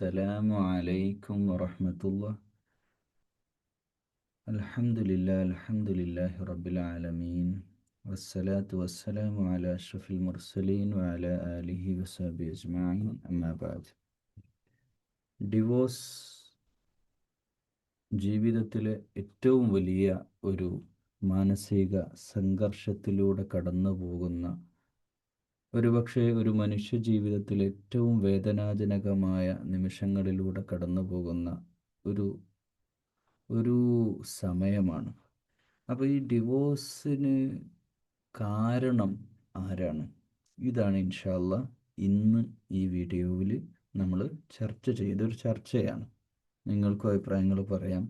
السلام عليكم ورحمة الله. الحمد لله رب العالمين والصلاة والسلام على أشرف المرسلين وعلى آله وصحبه أجمعين أما بعد. Divorce ജീവിതത്തിലെ ഏറ്റവും വലിയ ഒരു മാനസിക സംഘർഷത്തിലൂടെ കടന്നു പോകുന്ന, ഒരുപക്ഷെ ഒരു മനുഷ്യ ജീവിതത്തിൽ ഏറ്റവും വേദനാജനകമായ നിമിഷങ്ങളിലൂടെ കടന്നു പോകുന്ന ഒരു ഒരു സമയമാണ്. അപ്പോൾ ഈ ഡിവോഴ്സിന് കാരണം ആരാണ്? ഇതാണ് ഇൻഷാ അല്ലാഹ് ഇന്ന് ഈ വീഡിയോയിൽ നമ്മൾ ചെയ്തൊരു ചർച്ചയാണ്. നിങ്ങൾക്കും അഭിപ്രായങ്ങൾ പറയാം.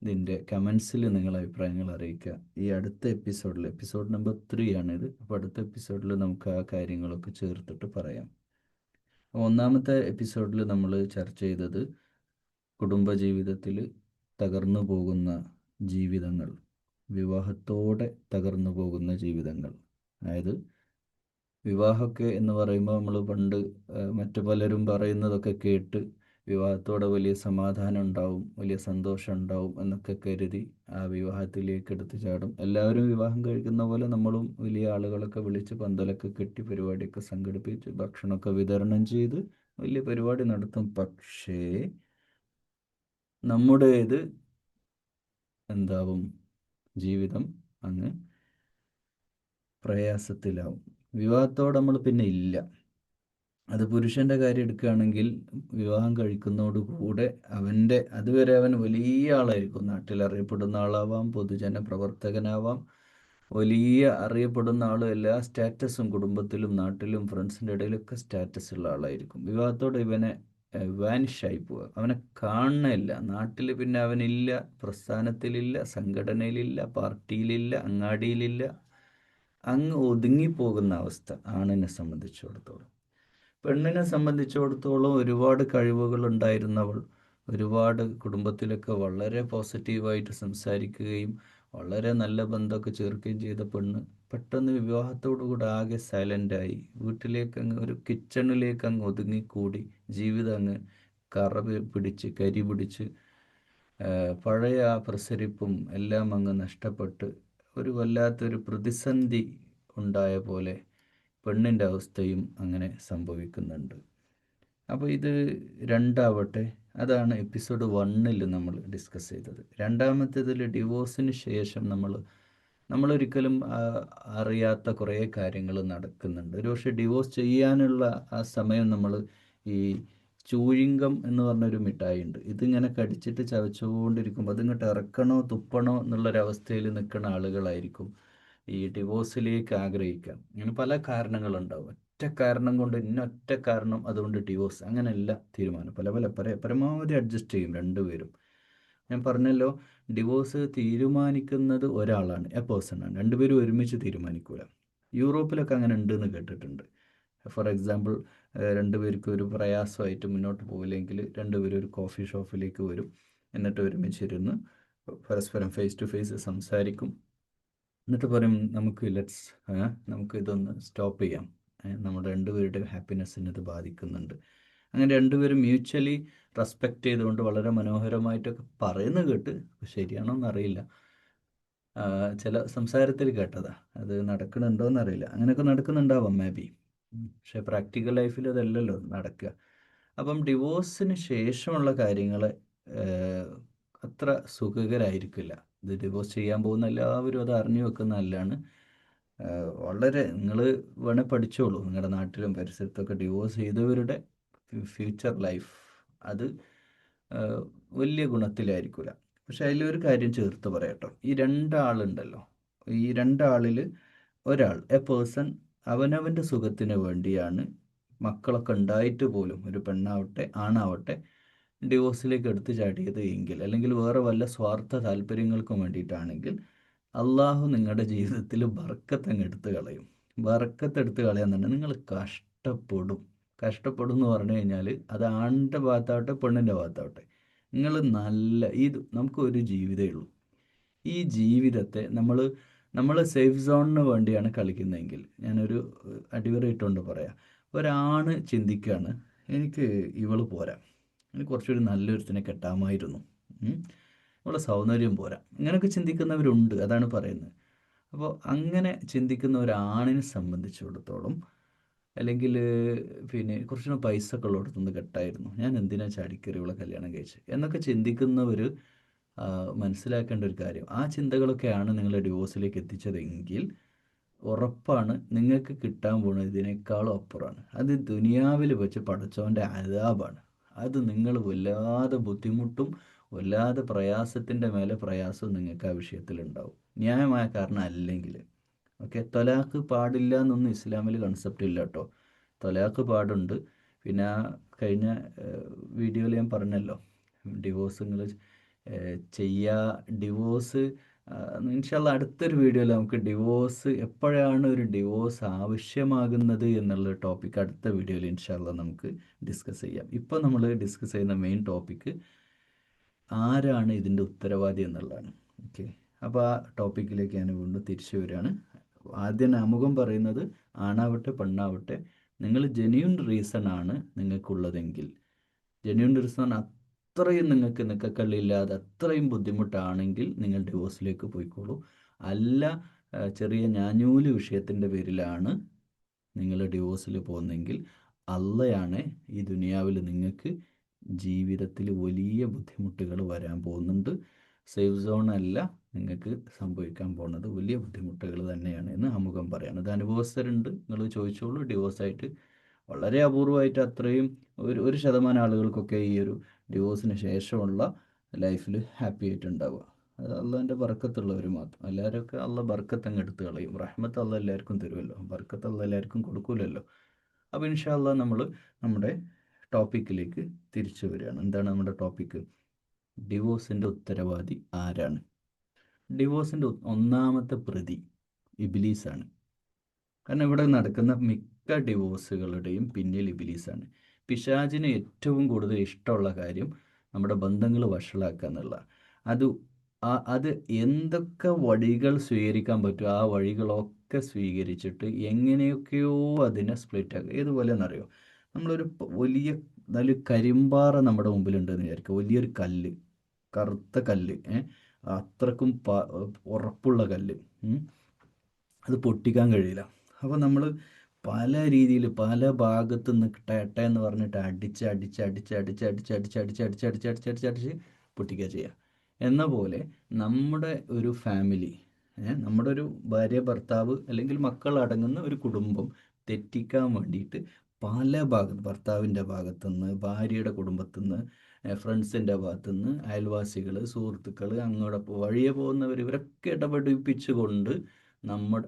ഇതിൻ്റെ കമൻസിൽ നിങ്ങൾ അഭിപ്രായങ്ങൾ അറിയിക്കുക. ഈ അടുത്ത എപ്പിസോഡ് നമ്പർ 3 ആണിത്. അപ്പോൾ അടുത്ത എപ്പിസോഡിൽ നമുക്ക് ആ കാര്യങ്ങളൊക്കെ ചേർത്തിട്ട് പറയാം. ഒന്നാമത്തെ എപ്പിസോഡിൽ നമ്മൾ ചർച്ച ചെയ്തത് കുടുംബജീവിതത്തിൽ തകർന്നു പോകുന്ന ജീവിതങ്ങൾ, വിവാഹത്തോടെ തകർന്നു പോകുന്ന ജീവിതങ്ങൾ. അതായത് വിവാഹമൊക്കെ എന്ന് പറയുമ്പോൾ നമ്മൾ പണ്ട് മറ്റു പലരും പറയുന്നതൊക്കെ കേട്ട് വിവാഹത്തോടെ വലിയ സമാധാനം ഉണ്ടാവും, വലിയ സന്തോഷം ഉണ്ടാവും എന്നൊക്കെ കരുതി ആ വിവാഹത്തിലേക്ക് എടുത്തു ചാടും. എല്ലാവരും വിവാഹം കഴിക്കുന്ന പോലെ നമ്മളും വലിയ ആളുകളൊക്കെ വിളിച്ച് പന്തലൊക്കെ കെട്ടി പരിപാടിയൊക്കെ സംഘടിപ്പിച്ച് ഭക്ഷണമൊക്കെ വിതരണം ചെയ്ത് വലിയ പരിപാടി നടത്തും. പക്ഷേ നമ്മുടേത് എന്താവും? ജീവിതം അങ്ങ് പ്രയാസത്തിലാവും. വിവാഹത്തോടെ നമ്മൾ പിന്നെ ഇല്ല. അത് പുരുഷൻ്റെ കാര്യം എടുക്കുകയാണെങ്കിൽ വിവാഹം കഴിക്കുന്നതോടുകൂടെ അതുവരെ അവൻ വലിയ ആളായിരിക്കും. നാട്ടിൽ അറിയപ്പെടുന്ന ആളാവാം, പൊതുജന പ്രവർത്തകനാവാം, വലിയ അറിയപ്പെടുന്ന ആളും, എല്ലാ സ്റ്റാറ്റസും കുടുംബത്തിലും നാട്ടിലും ഫ്രണ്ട്സിൻ്റെ ഇടയിലൊക്കെ സ്റ്റാറ്റസ് ഉള്ള ആളായിരിക്കും. വിവാഹത്തോടെ ഇവനെ വാനിഷായി പോവുക. അവനെ കാണുന്നില്ല. നാട്ടിൽ പിന്നെ അവനില്ല, പ്രസ്ഥാനത്തിലില്ല, സംഘടനയിലില്ല, പാർട്ടിയിലില്ല, അങ്ങാടിയിലില്ല. അങ്ങ് ഒതുങ്ങിപ്പോകുന്ന അവസ്ഥ ആണിനെ സംബന്ധിച്ചിടത്തോളം. പെണ്ണിനെ സംബന്ധിച്ചിടത്തോളം ഒരുപാട് കഴിവുകൾ ഉണ്ടായിരുന്നവൾ, ഒരുപാട് കുടുംബത്തിലൊക്കെ വളരെ പോസിറ്റീവായിട്ട് സംസാരിക്കുകയും വളരെ നല്ല ബന്ധമൊക്കെ ചേർക്കുകയും ചെയ്ത പെണ്ണ് പെട്ടെന്ന് വിവാഹത്തോടു കൂടെ ആകെ സൈലൻ്റായി, വീട്ടിലേക്ക് അങ്ങ് ഒരു കിച്ചണിലേക്ക് അങ്ങ് ഒതുങ്ങിക്കൂടി, ജീവിതം അങ്ങ് കരി പിടിച്ച് പഴയ ആ പ്രസരിപ്പും എല്ലാം അങ്ങ് നഷ്ടപ്പെട്ട് ഒരു വല്ലാത്തൊരു പ്രതിസന്ധി ഉണ്ടായ പോലെ പെണ്ണിൻ്റെ അവസ്ഥയും അങ്ങനെ സംഭവിക്കുന്നുണ്ട്. അപ്പോൾ ഇത് രണ്ടാവട്ടെ, അതാണ് എപ്പിസോഡ് 1 നമ്മൾ ഡിസ്കസ് ചെയ്തത്. രണ്ടാമത്തേതിൽ ഡിവോഴ്സിന് ശേഷം നമ്മളൊരിക്കലും അറിയാത്ത കുറേ കാര്യങ്ങൾ നടക്കുന്നുണ്ട്. ഒരു പക്ഷേ ഡിവോഴ്സ് ചെയ്യാനുള്ള ആ സമയം നമ്മൾ ഈ ചൂഴിങ്കം എന്ന് പറഞ്ഞൊരു മിഠായി ഉണ്ട്, ഇതിങ്ങനെ കടിച്ചിട്ട് ചവച്ചുകൊണ്ടിരിക്കുമ്പോൾ അതിങ്ങോട്ട് ഇറക്കണോ തുപ്പണോ എന്നുള്ളൊരവസ്ഥയിൽ നിൽക്കുന്ന ആളുകളായിരിക്കും ഈ ഡിവോഴ്സിലേക്ക് ആഗ്രഹിക്കാം. ഇങ്ങനെ പല കാരണങ്ങളുണ്ടാവും. ഒറ്റ കാരണം കൊണ്ട് ഒറ്റ കാരണം അതുകൊണ്ട് ഡിവോഴ്സ് അങ്ങനെയല്ല തീരുമാനം. പരമാവധി അഡ്ജസ്റ്റ് ചെയ്യും രണ്ടുപേരും. ഞാൻ പറഞ്ഞല്ലോ, ഡിവോഴ്സ് തീരുമാനിക്കുന്നത് ഒരാളാണ്, എ പേഴ്സൺ ആണ്. രണ്ടുപേരും ഒരുമിച്ച് തീരുമാനിക്കൂല. യൂറോപ്പിലൊക്കെ അങ്ങനെ ഉണ്ടെന്ന് കേട്ടിട്ടുണ്ട്. ഫോർ എക്സാമ്പിൾ, രണ്ടുപേർക്ക് ഒരു പ്രയാസമായിട്ട് മുന്നോട്ട് പോകില്ലെങ്കിൽ രണ്ടുപേരും ഒരു കോഫി ഷോപ്പിലേക്ക് വരും. എന്നിട്ട് ഒരുമിച്ചിരുന്ന് പരസ്പരം ഫേസ് ടു ഫേസ് സംസാരിക്കും. എന്നിട്ട് പറയും, നമുക്ക് ഇതൊന്ന് സ്റ്റോപ്പ് ചെയ്യാം, നമ്മുടെ രണ്ടുപേരുടെയും ഹാപ്പിനെസ്സിന് ഇത് ബാധിക്കുന്നുണ്ട്. അങ്ങനെ രണ്ടുപേരും മ്യൂച്വലി റെസ്പെക്റ്റ് ചെയ്തുകൊണ്ട് വളരെ മനോഹരമായിട്ടൊക്കെ പറയുന്നത് കേട്ട്, ശരിയാണോ എന്നറിയില്ല, ചില സംസാരത്തിൽ കേട്ടതാ. അത് നടക്കണുണ്ടോയെന്നറിയില്ല. അങ്ങനെയൊക്കെ നടക്കുന്നുണ്ടാവാം മേ ബി, പക്ഷേ പ്രാക്ടിക്കൽ ലൈഫിൽ അതല്ലല്ലോ നടക്കുക. അപ്പം ഡിവോഴ്സിന് ശേഷമുള്ള കാര്യങ്ങൾ അത്ര സുഖകരമായിരിക്കില്ല. ഇത് ഡിവോഴ്സ് ചെയ്യാൻ പോകുന്ന എല്ലാവരും അത് അറിഞ്ഞു വെക്കുന്ന നല്ലതാണ്. വളരെ നിങ്ങൾ വേണേൽ പഠിച്ചോളൂ, നിങ്ങളുടെ നാട്ടിലും പരിസരത്തൊക്കെ ഡിവോഴ്സ് ചെയ്തവരുടെ ഫ്യൂച്ചർ ലൈഫ് അത് വലിയ ഗുണത്തിലായിരിക്കില്ല. പക്ഷെ അതിലൊരു കാര്യം ചേർത്ത് പറയാട്ടോ, ഈ രണ്ടാളുണ്ടല്ലോ, ഈ രണ്ടാളിൽ ഒരാൾ, എ പേഴ്സൺ, അവനവൻ്റെ സുഖത്തിന് വേണ്ടിയാണ് മക്കളൊക്കെ ഉണ്ടായിട്ട് പോലും, ഒരു പെണ്ണാവട്ടെ ആണാവട്ടെ, ഡിവോഴ്സിലേക്ക് എടുത്തു ചാടിയത് എങ്കിൽ, അല്ലെങ്കിൽ വേറെ വല്ല സ്വാർത്ഥ താല്പര്യങ്ങൾക്കും വേണ്ടിയിട്ടാണെങ്കിൽ, അള്ളാഹു നിങ്ങളുടെ ജീവിതത്തിൽ ബർക്കത്ത് അങ്ങ് എടുത്ത് കളയും. ബർക്കത്ത് എടുത്ത് കളയാന്നുണ്ടെങ്കിൽ നിങ്ങൾ കഷ്ടപ്പെടും എന്ന് പറഞ്ഞു കഴിഞ്ഞാൽ അത് ആണിൻ്റെ ഭാഗത്താവട്ടെ പെണ്ണിൻ്റെ ഭാഗത്താവട്ടെ, നിങ്ങൾ നമുക്ക് ഒരു ജീവിതമേ ഉള്ളൂ. ഈ ജീവിതത്തെ നമ്മൾ സേഫ് സോണിന് വേണ്ടിയാണ് കളിക്കുന്നതെങ്കിൽ, ഞാനൊരു അടിവരയിട്ടുകൊണ്ട് പറയാം, ഒരാണ് ചിന്തിക്കുകയാണ്, എനിക്ക് ഇവള് പോരാ, എനിക്ക് കുറച്ചുകൂടി നല്ലൊരുത്തിനെ കെട്ടാമായിരുന്നു, അവളെ സൗന്ദര്യം പോരാ, ഇങ്ങനെയൊക്കെ ചിന്തിക്കുന്നവരുണ്ട്, അതാണ് പറയുന്നത്. അപ്പോൾ അങ്ങനെ ചിന്തിക്കുന്ന ഒരാണിനെ സംബന്ധിച്ചിടത്തോളം, അല്ലെങ്കിൽ പിന്നെ കുറച്ചുകൂടെ പൈസ ഒക്കെ ഉള്ളിടത്തുനിന്ന് കെട്ടായിരുന്നു, ഞാൻ എന്തിനാ ചാടിക്കറി ഇവളെ കല്യാണം കഴിച്ച് എന്നൊക്കെ ചിന്തിക്കുന്നവർ മനസ്സിലാക്കേണ്ട ഒരു കാര്യം, ആ ചിന്തകളൊക്കെയാണ് നിങ്ങളെ ഡിവോഴ്സിലേക്ക് എത്തിച്ചതെങ്കിൽ ഉറപ്പാണ് നിങ്ങൾക്ക് കിട്ടാൻ പോകുന്നത് ഇതിനേക്കാളും അപ്പുറമാണ്. അത് ദുനിയാവിൽ വെച്ച് പടച്ചവൻ്റെ അദാബാണ്. അത് നിങ്ങൾ വല്ലാതെ ബുദ്ധിമുട്ടും വല്ലാതെ പ്രയാസത്തിൻ്റെ മേലെ പ്രയാസവും നിങ്ങൾക്ക് ആ വിഷയത്തിലുണ്ടാവും, ന്യായമായ കാരണം അല്ലെങ്കിൽ. ഓക്കെ, തൊലാഖ് പാടില്ല എന്നൊന്നും ഇസ്ലാമിൽ കൺസെപ്റ്റ് ഇല്ല കേട്ടോ. തൊലാഖ് പാടുണ്ട്. പിന്നെ ആ കഴിഞ്ഞ വീഡിയോയിൽ ഞാൻ പറഞ്ഞല്ലോ, ഡിവോഴ്സ് നിങ്ങൾ ഡിവോഴ്സ് ഇൻഷാല്ല അടുത്തൊരു വീഡിയോയിൽ നമുക്ക് ഡിവോഴ്സ് എപ്പോഴാണ് ഒരു ഡിവോഴ്സ് ആവശ്യമാകുന്നത് എന്നുള്ള ടോപ്പിക്ക് അടുത്ത വീഡിയോയിൽ ഇൻഷാല്ല നമുക്ക് ഡിസ്കസ് ചെയ്യാം. ഇപ്പോൾ നമ്മൾ ഡിസ്കസ് ചെയ്യുന്ന മെയിൻ ടോപ്പിക്ക് ആരാണ് ഇതിൻ്റെ ഉത്തരവാദി എന്നുള്ളതാണ്. ഓക്കെ, അപ്പോൾ ആ ടോപ്പിക്കിലേക്ക് ഞാൻ വീണ്ടും തിരിച്ചു വരികയാണ്. ആദ്യം ആമുഖം പറയുന്നത്, ആണാവട്ടെ പെണ്ണാവട്ടെ, നിങ്ങൾ ജെന്യൂൻ റീസൺ ആണ് നിങ്ങൾക്കുള്ളതെങ്കിൽ, ജെന്യൂൻ റീസൺ അത്രയും നിങ്ങൾക്ക് നിൽക്കക്കള്ളില്ലാതെ അത്രയും ബുദ്ധിമുട്ടാണെങ്കിൽ നിങ്ങൾ ഡിവോഴ്സിലേക്ക് പോയിക്കോളൂ. അല്ല ചെറിയ ഞാഞ്ഞൂല് വിഷയത്തിൻ്റെ പേരിലാണ് നിങ്ങൾ ഡിവോഴ്സിൽ പോകുന്നതെങ്കിൽ അള്ളയാണ് ഈ ദുനിയാവിൽ നിങ്ങൾക്ക് ജീവിതത്തിൽ വലിയ ബുദ്ധിമുട്ടുകൾ വരാൻ പോകുന്നുണ്ട്. സേഫ് സോൺ അല്ല നിങ്ങൾക്ക് സംഭവിക്കാൻ പോകുന്നത്, വലിയ ബുദ്ധിമുട്ടുകൾ തന്നെയാണ് എന്ന് ആമുഖം പറയാണ്. ഇത് അനുഭവസ്ഥരുണ്ട്, നിങ്ങൾ ചോദിച്ചോളൂ. ഡിവോഴ്സായിട്ട് വളരെ അപൂർവമായിട്ട് അത്രയും ഒരു ശതമാനം ആളുകൾക്കൊക്കെ ഈ ഒരു ഡിവോഴ്സിന് ശേഷമുള്ള ലൈഫിൽ ഹാപ്പി ആയിട്ടുണ്ടാവുക. അത് അള്ളാൻ്റെ ബർക്കത്തുള്ളവർ മാത്രം. എല്ലാവരൊക്കെ അള്ള ബർക്കത്ത് അങ്ങ് എടുത്ത് കളയും. റഹ്മത്ത് അള്ള എല്ലാവർക്കും തരുമല്ലോ, ബർക്കത്ത് അള്ള എല്ലാവർക്കും കൊടുക്കൂലല്ലോ. അപ്പോൾ ഇൻഷാ അള്ളാ നമ്മൾ നമ്മുടെ ടോപ്പിക്കിലേക്ക് തിരിച്ചു വരികയാണ്. എന്താണ് നമ്മുടെ ടോപ്പിക്ക്? ഡിവോഴ്സിൻ്റെ ഉത്തരവാദി ആരാണ്? ഡിവോഴ്സിൻ്റെ ഒന്നാമത്തെ പ്രതി ഇബ്ലീസാണ്. കാരണം ഇവിടെ നടക്കുന്ന മിക്ക ഡിവോഴ്സുകളുടെയും പിന്നിൽ ഇബ്ലീസാണ്. പിശാചിന് ഏറ്റവും കൂടുതൽ ഇഷ്ടമുള്ള കാര്യം നമ്മുടെ ബന്ധങ്ങൾ വഷളാക്കുക എന്നുള്ള. അത് എന്തൊക്കെ വഴികൾ സ്വീകരിക്കാൻ പറ്റുമോ ആ വഴികളൊക്കെ സ്വീകരിച്ചിട്ട് എങ്ങനെയൊക്കെയോ അതിനെ സ്പ്ലിറ്റ് ആക്കുക. ഏതുപോലെ എന്നറിയോ, നമ്മളൊരു വലിയ നല്ല കരിമ്പാറ നമ്മുടെ മുമ്പിലുണ്ടെന്ന് വിചാരിക്കുക. വലിയൊരു കല്ല്, കറുത്ത കല്ല്, അത്രക്കും ഉറപ്പുള്ള കല്ല്, അത് പൊട്ടിക്കാൻ കഴിയില്ല. അപ്പോൾ നമ്മൾ പല രീതിയിൽ പല ഭാഗത്ത് നിന്ന് ടേട്ട എന്ന് പറഞ്ഞിട്ട് അടിച്ച് അടിച്ച് അടിച്ച് അടിച്ച് അടിച്ച് അടിച്ച് അടിച്ച് അടിച്ച് അടിച്ച് അടിച്ച് അടിച്ച് അടിച്ച് പൊട്ടിക്കുക ചെയ്യുക. എന്ന പോലെ നമ്മുടെ ഒരു ഫാമിലി, നമ്മുടെ ഒരു ഭാര്യ ഭർത്താവ് അല്ലെങ്കിൽ മക്കൾ അടങ്ങുന്ന ഒരു കുടുംബം തെറ്റിക്കാൻ വേണ്ടിയിട്ട് പല ഭാഗത്ത്, ഭർത്താവിൻ്റെ ഭാഗത്തുനിന്ന്, ഭാര്യയുടെ കുടുംബത്തുനിന്ന്, ഫ്രണ്ട്സിൻ്റെ ഭാഗത്തുനിന്ന്, അയൽവാസികൾ, സുഹൃത്തുക്കൾ, അങ്ങോട്ട് വഴിയെ പോകുന്നവർ, ഇവരൊക്കെ ഇടപെടിപ്പിച്ചുകൊണ്ട്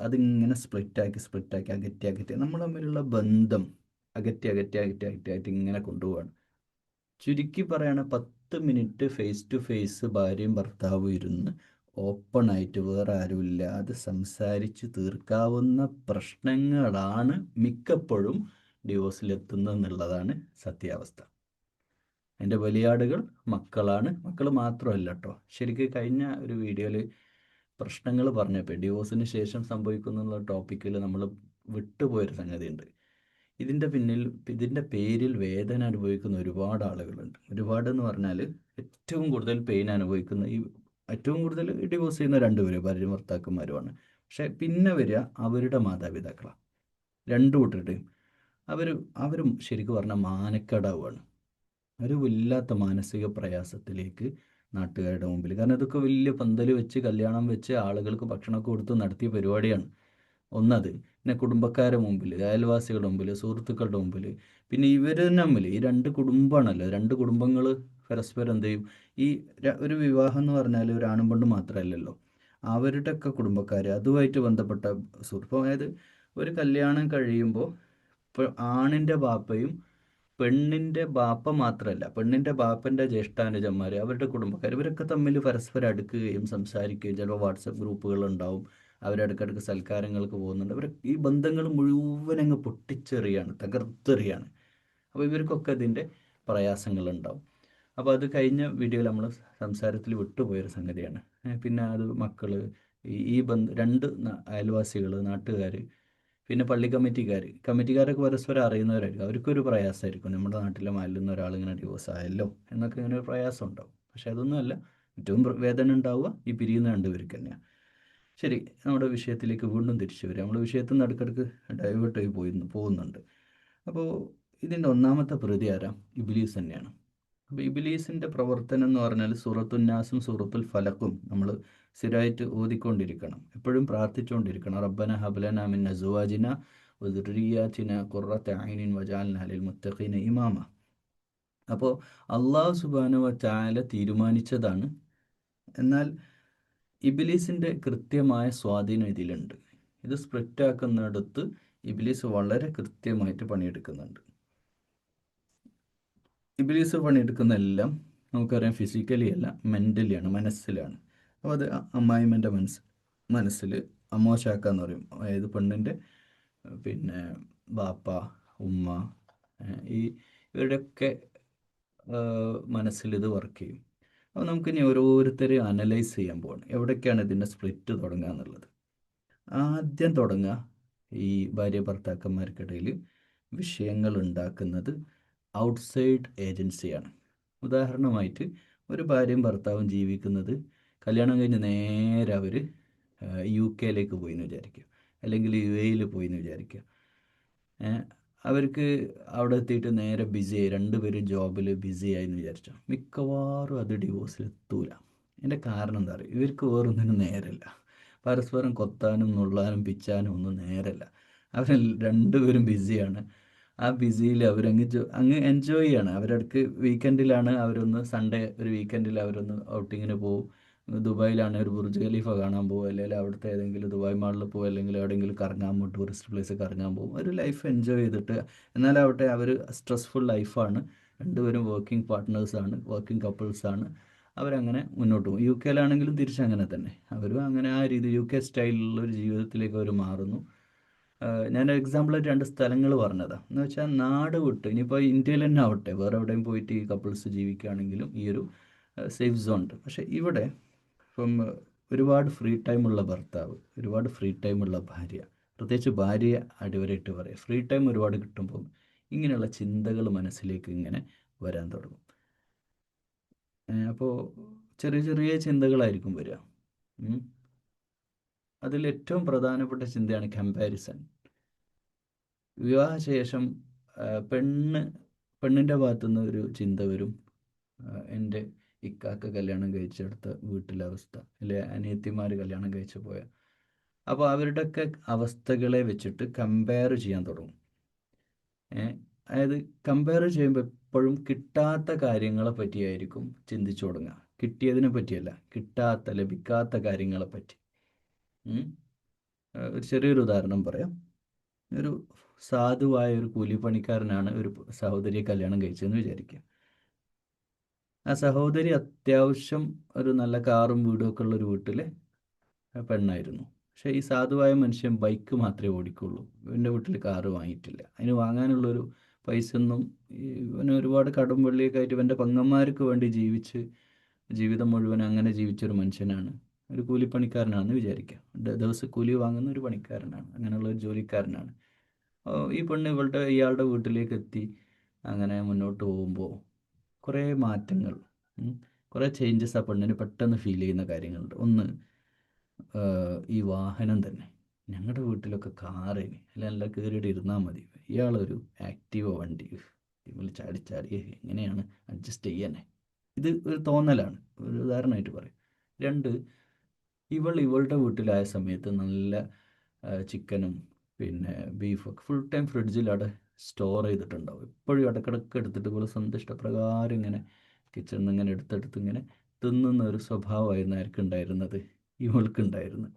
അതിങ്ങനെ സ്പ്ലിറ്റാക്കി അകറ്റി നമ്മൾ തമ്മിലുള്ള ബന്ധം അകറ്റി ഇങ്ങനെ കൊണ്ടുപോവാണ്. ചുരുക്കി പറയാണ്, 10 മിനിറ്റ് ഫേസ് ടു ഫേസ് ഭാര്യയും ഭർത്താവും ഇരുന്ന് ഓപ്പണായിട്ട് വേറെ ആരുമില്ലാതെ സംസാരിച്ച് തീർക്കാവുന്ന പ്രശ്നങ്ങളാണ് മിക്കപ്പോഴും ഡിവോഴ്സിലെത്തുന്നതെന്നുള്ളതാണ് സത്യാവസ്ഥ. അതിൻ്റെ ബലിയാടുകൾ മക്കളാണ്. മക്കൾ മാത്രമല്ല കേട്ടോ. ശരിക്കും കഴിഞ്ഞ ഒരു വീഡിയോയിൽ പ്രശ്നങ്ങൾ പറഞ്ഞപ്പോൾ ഡിവോഴ്സിന് ശേഷം സംഭവിക്കുന്ന ടോപ്പിക്കിൽ നമ്മൾ വിട്ടുപോയൊരു സംഗതിയുണ്ട്. ഇതിൻ്റെ പേരിൽ വേദന അനുഭവിക്കുന്ന ഒരുപാട് ആളുകളുണ്ട്. ഒരുപാട് എന്ന് പറഞ്ഞാൽ ഏറ്റവും കൂടുതൽ പെയിൻ അനുഭവിക്കുന്ന, ഏറ്റവും കൂടുതൽ ഡിവോഴ്സ് ചെയ്യുന്ന രണ്ടുപേരും ഭാര്യ ഭർത്താക്കന്മാരുമാണ്. പക്ഷേ പിന്നെ വരിക അവരുടെ മാതാപിതാക്കളാണ്. രണ്ടു കൂട്ടരുടെയും അവരും ശരിക്കും പറഞ്ഞാൽ മാനക്കേടാവുകയാണ്. ഒരു വല്ലാത്ത മാനസിക പ്രയാസത്തിലേക്ക് നാട്ടുകാരുടെ മുമ്പിൽ. കാരണം ഇതൊക്കെ വലിയ പന്തൽ വെച്ച് കല്യാണം വെച്ച് ആളുകൾക്ക് ഭക്ഷണമൊക്കെ കൊടുത്ത് നടത്തിയ പരിപാടിയാണ്. ഒന്നത്. പിന്നെ കുടുംബക്കാരുടെ മുമ്പിൽ, അയൽവാസികളുടെ മുമ്പിൽ, സുഹൃത്തുക്കളുടെ മുമ്പിൽ, പിന്നെ ഇവർ തമ്മിൽ ഈ രണ്ട് കുടുംബമാണല്ലോ, രണ്ട് കുടുംബങ്ങൾ പരസ്പരം എന്ത് ചെയ്യും? ഈ ഒരു വിവാഹം എന്ന് പറഞ്ഞാൽ ഒരു ആണും പെണ്ണും മാത്രമല്ലല്ലോ, അവരുടെയൊക്കെ കുടുംബക്കാർ, അതുമായിട്ട് ബന്ധപ്പെട്ട സുഹൃത്ത്. അതായത് ഒരു കല്യാണം കഴിയുമ്പോൾ ഇപ്പോൾ ആണിൻ്റെ ബാപ്പയും പെണ്ണിൻ്റെ ബാപ്പ മാത്രമല്ല, പെണ്ണിൻ്റെ ബാപ്പൻ്റെ ജ്യേഷ്ഠാനുജന്മാർ, അവരുടെ കുടുംബക്കാർ, ഇവരൊക്കെ തമ്മിൽ പരസ്പരം അടുക്കുകയും സംസാരിക്കുകയും, ചിലപ്പോൾ വാട്സപ്പ് ഗ്രൂപ്പുകളുണ്ടാവും, അവരിടയ്ക്കിടയ്ക്ക് സൽക്കാരങ്ങൾക്ക് പോകുന്നുണ്ട്. ഈ ബന്ധങ്ങൾ മുഴുവൻ അങ്ങ് പൊട്ടിച്ചെറിയാണ്, തകർത്തെറിയാണ്. അപ്പോൾ ഇവർക്കൊക്കെ ഇതിൻ്റെ പ്രയാസങ്ങളുണ്ടാവും. അപ്പോൾ അത് കഴിഞ്ഞ വീഡിയോയിൽ നമ്മൾ സംസാരത്തിൽ വിട്ടുപോയൊരു സംഗതിയാണ്. പിന്നെ അത് മക്കൾ, രണ്ട് അയൽവാസികൾ, നാട്ടുകാർ, പിന്നെ പള്ളി കമ്മിറ്റിക്കാരൊക്കെ പരസ്പരം അറിയുന്നവരായിരിക്കും. അവർക്കൊരു പ്രയാസമായിരിക്കും, നമ്മുടെ നാട്ടിലെ മഹല്ലിൽ നിന്ന് ഒരാളിങ്ങനെ ഡിവോഴ്സ് ആയല്ലോ എന്നൊക്കെ ഇങ്ങനെ ഒരു പ്രയാസം ഉണ്ടാവും. പക്ഷെ അതൊന്നുമല്ല, ഏറ്റവും വേദന ഉണ്ടാവുക ഈ പിരിയുന്ന രണ്ടുപേർക്ക് തന്നെയാണ്. ശരി, നമ്മുടെ വിഷയത്തിലേക്ക് വീണ്ടും തിരിച്ചു വരിക. നമ്മൾ വിഷയത്തിൽ നിന്ന് ഇടയ്ക്കിടയ്ക്ക് ഡൈവേർട്ട് ആയി പോകുന്നുണ്ട്. അപ്പോൾ ഇതിൻ്റെ ഒന്നാമത്തെ പ്രതി ആരാ? ഇബ്ലീസ് തന്നെയാണ്. അപ്പോൾ ഇബ്ലീസിൻ്റെ പ്രവർത്തനം എന്ന് പറഞ്ഞാൽ സൂറത്തുന്നാസും സൂറത്തുൽ ഫലക്കും നമ്മൾ സ്ഥിരമായിട്ട് ഓതിക്കൊണ്ടിരിക്കണം, എപ്പോഴും പ്രാർത്ഥിച്ചുകൊണ്ടിരിക്കണം. റബ്ബന ഹബ്ലന മിൻ അസ്വാജിന വദുർരിയാതിന ഖുർറത അയ്നിൻ വജഅൽനാ ലിൽ മുത്തഖീന ഇമാമ. അപ്പോൾ അള്ളാഹു സുബ്ഹാനഹു വ തആല തീരുമാനിച്ചതാണ്. എന്നാൽ ഇബ്ലീസിൻ്റെ കൃത്യമായ സ്വാധീനം ഇതിലുണ്ട്. ഇത് സ്പ്ലിറ്റ് ആക്കുന്നിടത്ത് ഇബ്ലീസ് വളരെ കൃത്യമായിട്ട് പണിയെടുക്കുന്നുണ്ട്. ഇബ്ലീസ് പണിയെടുക്കുന്നതെല്ലാം നമുക്കറിയാം ഫിസിക്കലി അല്ല, മെൻ്റലിയാണ്, മനസ്സിലാണ്. അപ്പോൾ അത് അമ്മായിമ്മൻ്റെ മനസ്സിൽ അമ്മോശാക്ക എന്ന് പറയും. അതായത് പെണ്ണിൻ്റെ പിന്നെ ബാപ്പ, ഉമ്മ, ഈ ഇവരുടെയൊക്കെ മനസ്സിൽ ഇത് വർക്ക് ചെയ്യും. അപ്പോൾ നമുക്കിനി ഓരോരുത്തരെയും അനലൈസ് ചെയ്യാൻ പോകണം, എവിടേക്കാണ് ഇതിൻ്റെ സ്പ്ലിറ്റ് തുടങ്ങുക എന്നുള്ളത്. ആദ്യം തുടങ്ങുക ഈ ഭാര്യ ഭർത്താക്കന്മാർക്കിടയിൽ വിഷയങ്ങൾ ഉണ്ടാക്കുന്നത് ഔട്ട്സൈഡ് ഏജൻസിയാണ്. ഉദാഹരണമായിട്ട് ഒരു ഭാര്യയും ഭർത്താവും ജീവിക്കുന്നത്, കല്യാണം കഴിഞ്ഞ് നേരെ അവർ UK പോയി എന്ന് വിചാരിക്കുക, അല്ലെങ്കിൽ UAE പോയി എന്ന് വിചാരിക്കുക. അവർക്ക് അവിടെ എത്തിയിട്ട് നേരെ ബിസിയായി, രണ്ടുപേരും ജോബിൽ ബിസിയായി എന്ന് വിചാരിച്ചോ, മിക്കവാറും അത് ഡിവോഴ്സിലെത്തൂല. അതിൻ്റെ കാരണം എന്താ പറയുക? ഇവർക്ക് വേറൊന്നിനും നേരമില്ല, പരസ്പരം കൊത്താനും നുള്ളാനും പിച്ചാനും ഒന്നും നേരമില്ല. അവർ രണ്ടുപേരും ബിസിയാണ്. ആ ബിസിയിൽ അങ്ങ് എൻജോയ് ചെയ്യാണ്. അവരടുക്ക് വീക്കെൻഡിലാണ് അവരൊന്ന്, സൺഡേ ഒരു വീക്കെൻഡിൽ അവരൊന്ന് ഔട്ടിങ്ങിന് പോകും. ദുബായിലാണ് ഒരു ബുർജ് ഖലീഫ കാണാൻ പോകും, അല്ലെങ്കിൽ അവിടുത്തെ ഏതെങ്കിലും ദുബായ് മാളിൽ പോകും, അല്ലെങ്കിൽ എവിടെയെങ്കിലും കറങ്ങാൻ പോകും, ടൂറിസ്റ്റ് പ്ലേസ് കറങ്ങാൻ പോകും. ഒരു ലൈഫ് എൻജോയ് ചെയ്തിട്ട്, എന്നാലാവട്ടെ അവർ സ്ട്രെസ്ഫുൾ ലൈഫാണ്. രണ്ടുപേരും വർക്കിംഗ് പാർട്ട്നേഴ്സാണ്, വർക്കിംഗ് കപ്പിൾസാണ്. അവരങ്ങനെ മുന്നോട്ട് പോകും. UK തിരിച്ചങ്ങനെ തന്നെ, അവരും അങ്ങനെ ആ രീതി UK സ്റ്റൈലിലുള്ള ഒരു ജീവിതത്തിലേക്ക് അവർ മാറുന്നു. ഞാൻ എക്സാമ്പിളായിട്ട് 2 സ്ഥലങ്ങൾ പറഞ്ഞതാണ്. എന്ന് വെച്ചാൽ നാട് വിട്ട്, ഇനിയിപ്പോൾ ഇന്ത്യയിൽ തന്നെ ആവട്ടെ, വേറെ എവിടെയും പോയിട്ട് ഈ കപ്പിൾസ് ജീവിക്കുകയാണെങ്കിലും ഈ ഒരു സേഫ് സോൺ ഉണ്ട്. പക്ഷേ ഇവിടെ ഇപ്പം ഒരുപാട് ഫ്രീ ടൈമുള്ള ഭർത്താവ്, ഒരുപാട് ഫ്രീ ടൈമുള്ള ഭാര്യ, പ്രത്യേകിച്ച് ഭാര്യയെ അടിവരയിട്ട് പറയാം, ഫ്രീ ടൈം ഒരുപാട് കിട്ടുമ്പം ഇങ്ങനെയുള്ള ചിന്തകൾ മനസ്സിലേക്ക് ഇങ്ങനെ വരാൻ തുടങ്ങും. അപ്പോൾ ചെറിയ ചെറിയ ചിന്തകളായിരിക്കും വരിക. അതിൽ ഏറ്റവും പ്രധാനപ്പെട്ട ചിന്തയാണ് കമ്പാരിസൺ. വിവാഹശേഷം പെണ്ണിൻ്റെ ഭാഗത്തുനിന്ന് ഒരു ചിന്ത വരും, എൻ്റെ ഇക്കാക്ക കല്യാണം കഴിച്ചെടുത്ത വീട്ടിലെ അവസ്ഥ, അല്ലെ അനിയത്തിമാർ കല്യാണം കഴിച്ചു പോയ, അപ്പോൾ അവരുടെയൊക്കെ അവസ്ഥകളെ വെച്ചിട്ട് കമ്പയർ ചെയ്യാൻ തുടങ്ങും. അതായത് കമ്പയർ ചെയ്യുമ്പോൾ എപ്പോഴും കിട്ടാത്ത കാര്യങ്ങളെ പറ്റിയായിരിക്കും ചിന്തിച്ചു തുടങ്ങുക, കിട്ടിയതിനെ പറ്റിയല്ല, ലഭിക്കാത്ത കാര്യങ്ങളെ പറ്റി. ഒരു ചെറിയൊരു ഉദാഹരണം പറയാം. ഒരു സാധുവായ ഒരു കൂലിപ്പണിക്കാരനാണ് ഒരു സഹോദരിയെ കല്യാണം കഴിച്ചതെന്ന് വിചാരിക്കുക. ആ സഹോദരി അത്യാവശ്യം ഒരു നല്ല കാറും വീടും ഒക്കെ ഉള്ളൊരു വീട്ടിലെ പെണ്ണായിരുന്നു. പക്ഷേ ഈ സാധുവായ മനുഷ്യൻ ബൈക്ക് മാത്രമേ ഓടിക്കുള്ളൂ, ഇവൻ്റെ വീട്ടിൽ കാറ് വാങ്ങിയിട്ടില്ല. അതിന് വാങ്ങാനുള്ളൊരു പൈസ ഒന്നും, ഇവന് ഒരുപാട് കടം വെള്ളിയൊക്കെ ആയിട്ട് ഇവൻ്റെ പെങ്ങന്മാർക്ക് വേണ്ടി ജീവിതം മുഴുവൻ അങ്ങനെ ജീവിച്ചൊരു മനുഷ്യനാണ്. ഒരു കൂലിപ്പണിക്കാരനാണെന്ന് വിചാരിക്കുക, ദിവസം കൂലി വാങ്ങുന്ന ഒരു പണിക്കാരനാണ്, അങ്ങനെയുള്ള ഒരു ജോലിക്കാരനാണ്. ഈ പെണ്ണ് ഇയാളുടെ വീട്ടിലേക്ക് എത്തി. അങ്ങനെ മുന്നോട്ട് പോകുമ്പോൾ കുറേ മാറ്റങ്ങൾ, കുറേ ചേഞ്ചസ് ആ പെണ്ണിന് പെട്ടെന്ന് ഫീൽ ചെയ്യുന്ന കാര്യങ്ങളുണ്ട്. ഒന്ന്, ഈ വാഹനം തന്നെ. ഞങ്ങളുടെ വീട്ടിലൊക്കെ കാറിന് എല്ലാം കയറിയിട്ട് ഇരുന്നാൽ മതി, ഇയാളൊരു ആക്റ്റീവ വണ്ടി ഇവൾ ചാടി എങ്ങനെയാണ് അഡ്ജസ്റ്റ് ചെയ്യാനേ? ഇത് ഒരു തോന്നലാണ്, ഒരു ഉദാഹരണമായിട്ട് പറയും. 2, ഇവളുടെ വീട്ടിലായ സമയത്ത് നല്ല ചിക്കനും പിന്നെ ബീഫൊക്കെ ഫുൾ ടൈം ഫ്രിഡ്ജിൽ അവിടെ സ്റ്റോർ ചെയ്തിട്ടുണ്ടാവും. എപ്പോഴും ഇടക്കിടക്ക് എടുത്തിട്ട് പോലെ സ്വന്തം ഇഷ്ടപ്രകാരം ഇങ്ങനെ കിച്ചണിൽ നിന്ന് ഇങ്ങനെ എടുത്തെടുത്ത് ഇങ്ങനെ തിന്നുന്ന ഒരു സ്വഭാവമായിരുന്നു ആർക്കുണ്ടായിരുന്നത്? ഇവൾക്കുണ്ടായിരുന്നു.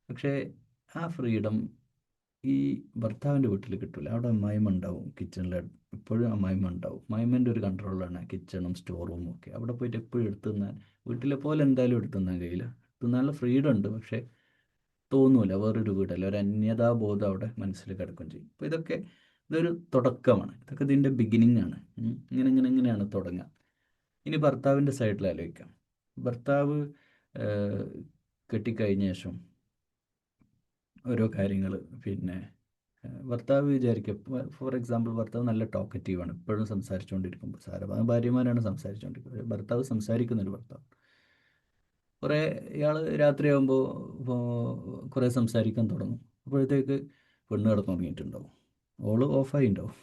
പക്ഷേ ആ ഫ്രീഡം ഈ ഭർത്താവിൻ്റെ വീട്ടിൽ കിട്ടില്ല. അവിടെ അമ്മായിമ്മ ഉണ്ടാവും, കിച്ചണിൽ എപ്പോഴും അമ്മായിമ്മ ഉണ്ടാവും. അമ്മായിമ്മൻ്റെ ഒരു കൺട്രോളാണ് കിച്ചണും സ്റ്റോർ റൂമും ഒക്കെ. അവിടെ പോയിട്ട് എപ്പോഴും എടുത്തു തിന്നാൻ, വീട്ടിലെ പോലെ എന്തായാലും എടുത്തു തിന്നാൻ കഴിയില്ല. തിന്നാനുള്ള ഫ്രീഡം ഉണ്ട്, പക്ഷേ തോന്നൂല, വേറൊരു വീടല്ല, ഒരു അന്യതാബോധം അവിടെ മനസ്സിൽ കിടക്കുകയും ചെയ്യും. അപ്പോൾ ഇതൊരു തുടക്കമാണ്, ഇതൊക്കെ ഇതിൻ്റെ ബിഗിനിങ് ആണ്. ഇങ്ങനെയാണ് തുടങ്ങുക. ഇനി ഭർത്താവിൻ്റെ സൈഡിൽ ആലോചിക്കാം. ഭർത്താവ് കെട്ടിക്കഴിഞ്ഞ ശേഷം ഓരോ കാര്യങ്ങൾ, പിന്നെ ഭർത്താവ് വിചാരിക്കുക, ഫോർ എക്സാമ്പിൾ ഭർത്താവ് നല്ല ടോക്കറ്റീവാണ്, എപ്പോഴും സംസാരിച്ചുകൊണ്ടിരിക്കുമ്പോൾ, ഭാര്യമാരാണ് സംസാരിച്ചുകൊണ്ടിരിക്കുന്നത്, ഭർത്താവ് സംസാരിക്കുന്നൊരു ഭർത്താവ്. കുറേ ഇയാൾ രാത്രിയാകുമ്പോൾ കുറേ സംസാരിക്കാൻ തുടങ്ങും. അപ്പോഴത്തേക്ക് പെണ്ണ് കിടന്നു തുടങ്ങിയിട്ടുണ്ടാവും, ഓള് ഓഫായി ഉണ്ടാവും.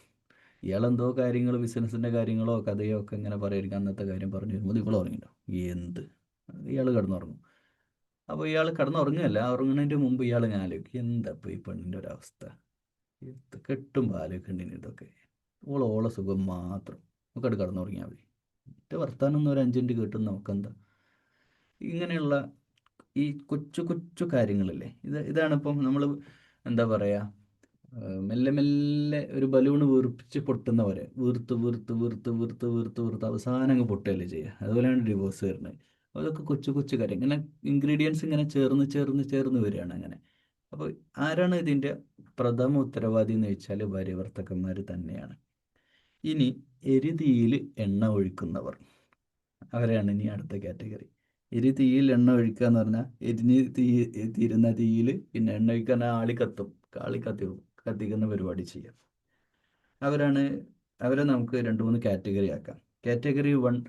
ഇയാളെന്തോ കാര്യങ്ങൾ, ബിസിനസ്സിൻ്റെ കാര്യങ്ങളോ കഥയോ ഒക്കെ ഇങ്ങനെ പറയായിരിക്കും, അന്നത്തെ കാര്യം പറഞ്ഞു വരുമ്പോൾ ഇവൾ ഉറങ്ങിയിട്ടുണ്ടാവും. എന്ത്, ഇയാൾ കിടന്നുറങ്ങും. അപ്പോൾ ഇയാൾ കിടന്നുറങ്ങുകയല്ല, ഉറങ്ങുന്നതിൻ്റെ മുമ്പ് ഇയാൾ ഇങ്ങനെ ആലോചിക്കും, എന്താ ഇപ്പോൾ ഈ പെണ്ണിൻ്റെ ഒരു അവസ്ഥ, ഇത് കെട്ടുമ്പോൾ ആലോചിക്കണ്ടിന് ഇതൊക്കെ, ഓളെ സുഖം മാത്രം, നമുക്കത് കിടന്നുറങ്ങിയാൽ മതി, മറ്റേ വർത്താനം ഒരു 5 മിനിറ്റ് കേട്ടും നമുക്കെന്താ. ഇങ്ങനെയുള്ള ഈ കൊച്ചു കൊച്ചു കാര്യങ്ങളില്ലേ, ഇതാണിപ്പം നമ്മൾ എന്താ പറയുക, മെല്ലെ മെല്ലെ ഒരു ബലൂൺ വീർപ്പിച്ച് പൊട്ടുന്ന പോലെ വീർത്ത് വീർത്ത് വീർത്ത് വീർത്ത് വീർത്ത് വീർത്ത് അവസാനം അങ്ങ് പൊട്ടുകയല്ലേ ചെയ്യുക. അതുപോലെയാണ് ഡിവോഴ്സ് വരുന്നത്. അതൊക്കെ കൊച്ചു കൊച്ചു കാര്യം, ഇങ്ങനെ ഇൻഗ്രീഡിയൻസ് ഇങ്ങനെ ചേർന്ന് ചേർന്ന് ചേർന്ന് വരികയാണ് അങ്ങനെ. അപ്പോൾ ആരാണ് ഇതിൻ്റെ പ്രഥമ ഉത്തരവാദി എന്ന് വെച്ചാൽ ഭാര്യ ഭർത്താക്കന്മാർ തന്നെയാണ്. ഇനി എരുതിയിൽ എണ്ണ ഒഴിക്കുന്നവർ, അവരെയാണ് ഇനി അടുത്ത കാറ്റഗറി. തീയിൽ എണ്ണ ഒഴിക്കുക എന്ന് പറഞ്ഞാൽ എരിഞ്ഞ് തീരുന്ന തീയിൽ പിന്നെ എണ്ണ ഒഴിക്കാൻ കത്തിക്കുന്ന പരിപാടി ചെയ്യാം. അവരെ നമുക്ക് 2-3 കാറ്റഗറി ആക്കാം. കാറ്റഗറി 1,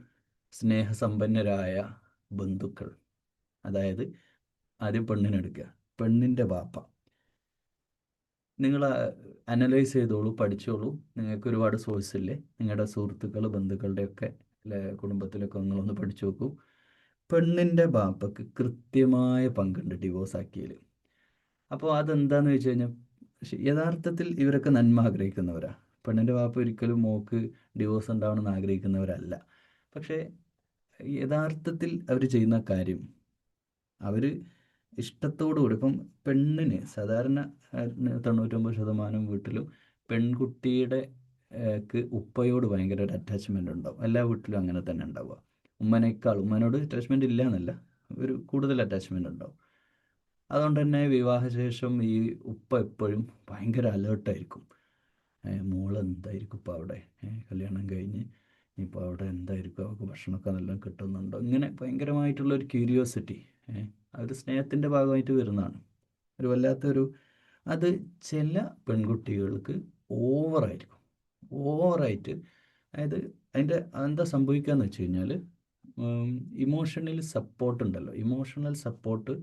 സ്നേഹസമ്പന്നരായ ബന്ധുക്കൾ. അതായത് ആദ്യം പെണ്ണിനെടുക്കുക, പെണ്ണിൻ്റെ ബാപ്പ. നിങ്ങൾ അനലൈസ് ചെയ്തോളൂ, പഠിച്ചോളൂ, നിങ്ങൾക്ക് ഒരുപാട് സോഴ്സ് ഇല്ലേ, നിങ്ങളുടെ സുഹൃത്തുക്കൾ ബന്ധുക്കളുടെയൊക്കെ കുടുംബത്തിലൊക്കെ നിങ്ങളൊന്ന് പഠിച്ചു നോക്കൂ. പെണ്ണിൻ്റെ ബാപ്പക്ക് കൃത്യമായ പങ്കുണ്ട് ഡിവോഴ്സ് ആക്കിയതിൽ. അപ്പോൾ അതെന്താണെന്ന് വെച്ച് കഴിഞ്ഞാൽ, യഥാർത്ഥത്തിൽ ഇവരൊക്കെ നന്മ ആഗ്രഹിക്കുന്നവരാണ്. പെണ്ണിൻ്റെ ബാപ്പ ഒരിക്കലും മോക്ക് ഡിവോഴ്സ് ഉണ്ടാവണമെന്ന് ആഗ്രഹിക്കുന്നവരല്ല. പക്ഷേ യഥാർത്ഥത്തിൽ അവർ ചെയ്യുന്ന കാര്യം, അവർ ഇഷ്ടത്തോടു കൂടി, ഇപ്പം പെണ്ണിന് സാധാരണ 99% വീട്ടിലും പെൺകുട്ടിയുടെ ഉപ്പയോട് ഭയങ്കര ഒരു അറ്റാച്ച്മെൻ്റ് ഉണ്ടാവും. എല്ലാ വീട്ടിലും അങ്ങനെ തന്നെ ഉണ്ടാവുക. ഉമ്മനോട് അറ്റാച്ച്മെൻ്റ് ഇല്ല എന്നല്ല, ഒരു കൂടുതൽ അറ്റാച്ച്മെൻ്റ് ഉണ്ടാവും. അതുകൊണ്ട് തന്നെ വിവാഹശേഷം ഈ ഉപ്പ എപ്പോഴും ഭയങ്കര അലേർട്ടായിരിക്കും. മോളെന്തായിരിക്കും ഇപ്പോൾ അവിടെ, കല്യാണം കഴിഞ്ഞ് ഇപ്പോൾ അവിടെ എന്തായിരിക്കും, അവൾക്ക് ഭക്ഷണമൊക്കെ നല്ലോണം കിട്ടുന്നുണ്ടോ, ഇങ്ങനെ ഭയങ്കരമായിട്ടുള്ളൊരു ക്യൂരിയോസിറ്റി, ആ ഒരു സ്നേഹത്തിൻ്റെ ഭാഗമായിട്ട് വരുന്നതാണ്. ഒരു വല്ലാത്തൊരു, അത് ചില പെൺകുട്ടികൾക്ക് ഓവറായിരിക്കും. ഓവറായിട്ട്, അതായത് അതിൻ്റെ എന്താ സംഭവിക്കുക എന്ന് വെച്ച് കഴിഞ്ഞാൽ, ഇമോഷണൽ സപ്പോർട്ട് ഉണ്ടല്ലോ, ഇമോഷണൽ സപ്പോർട്ട്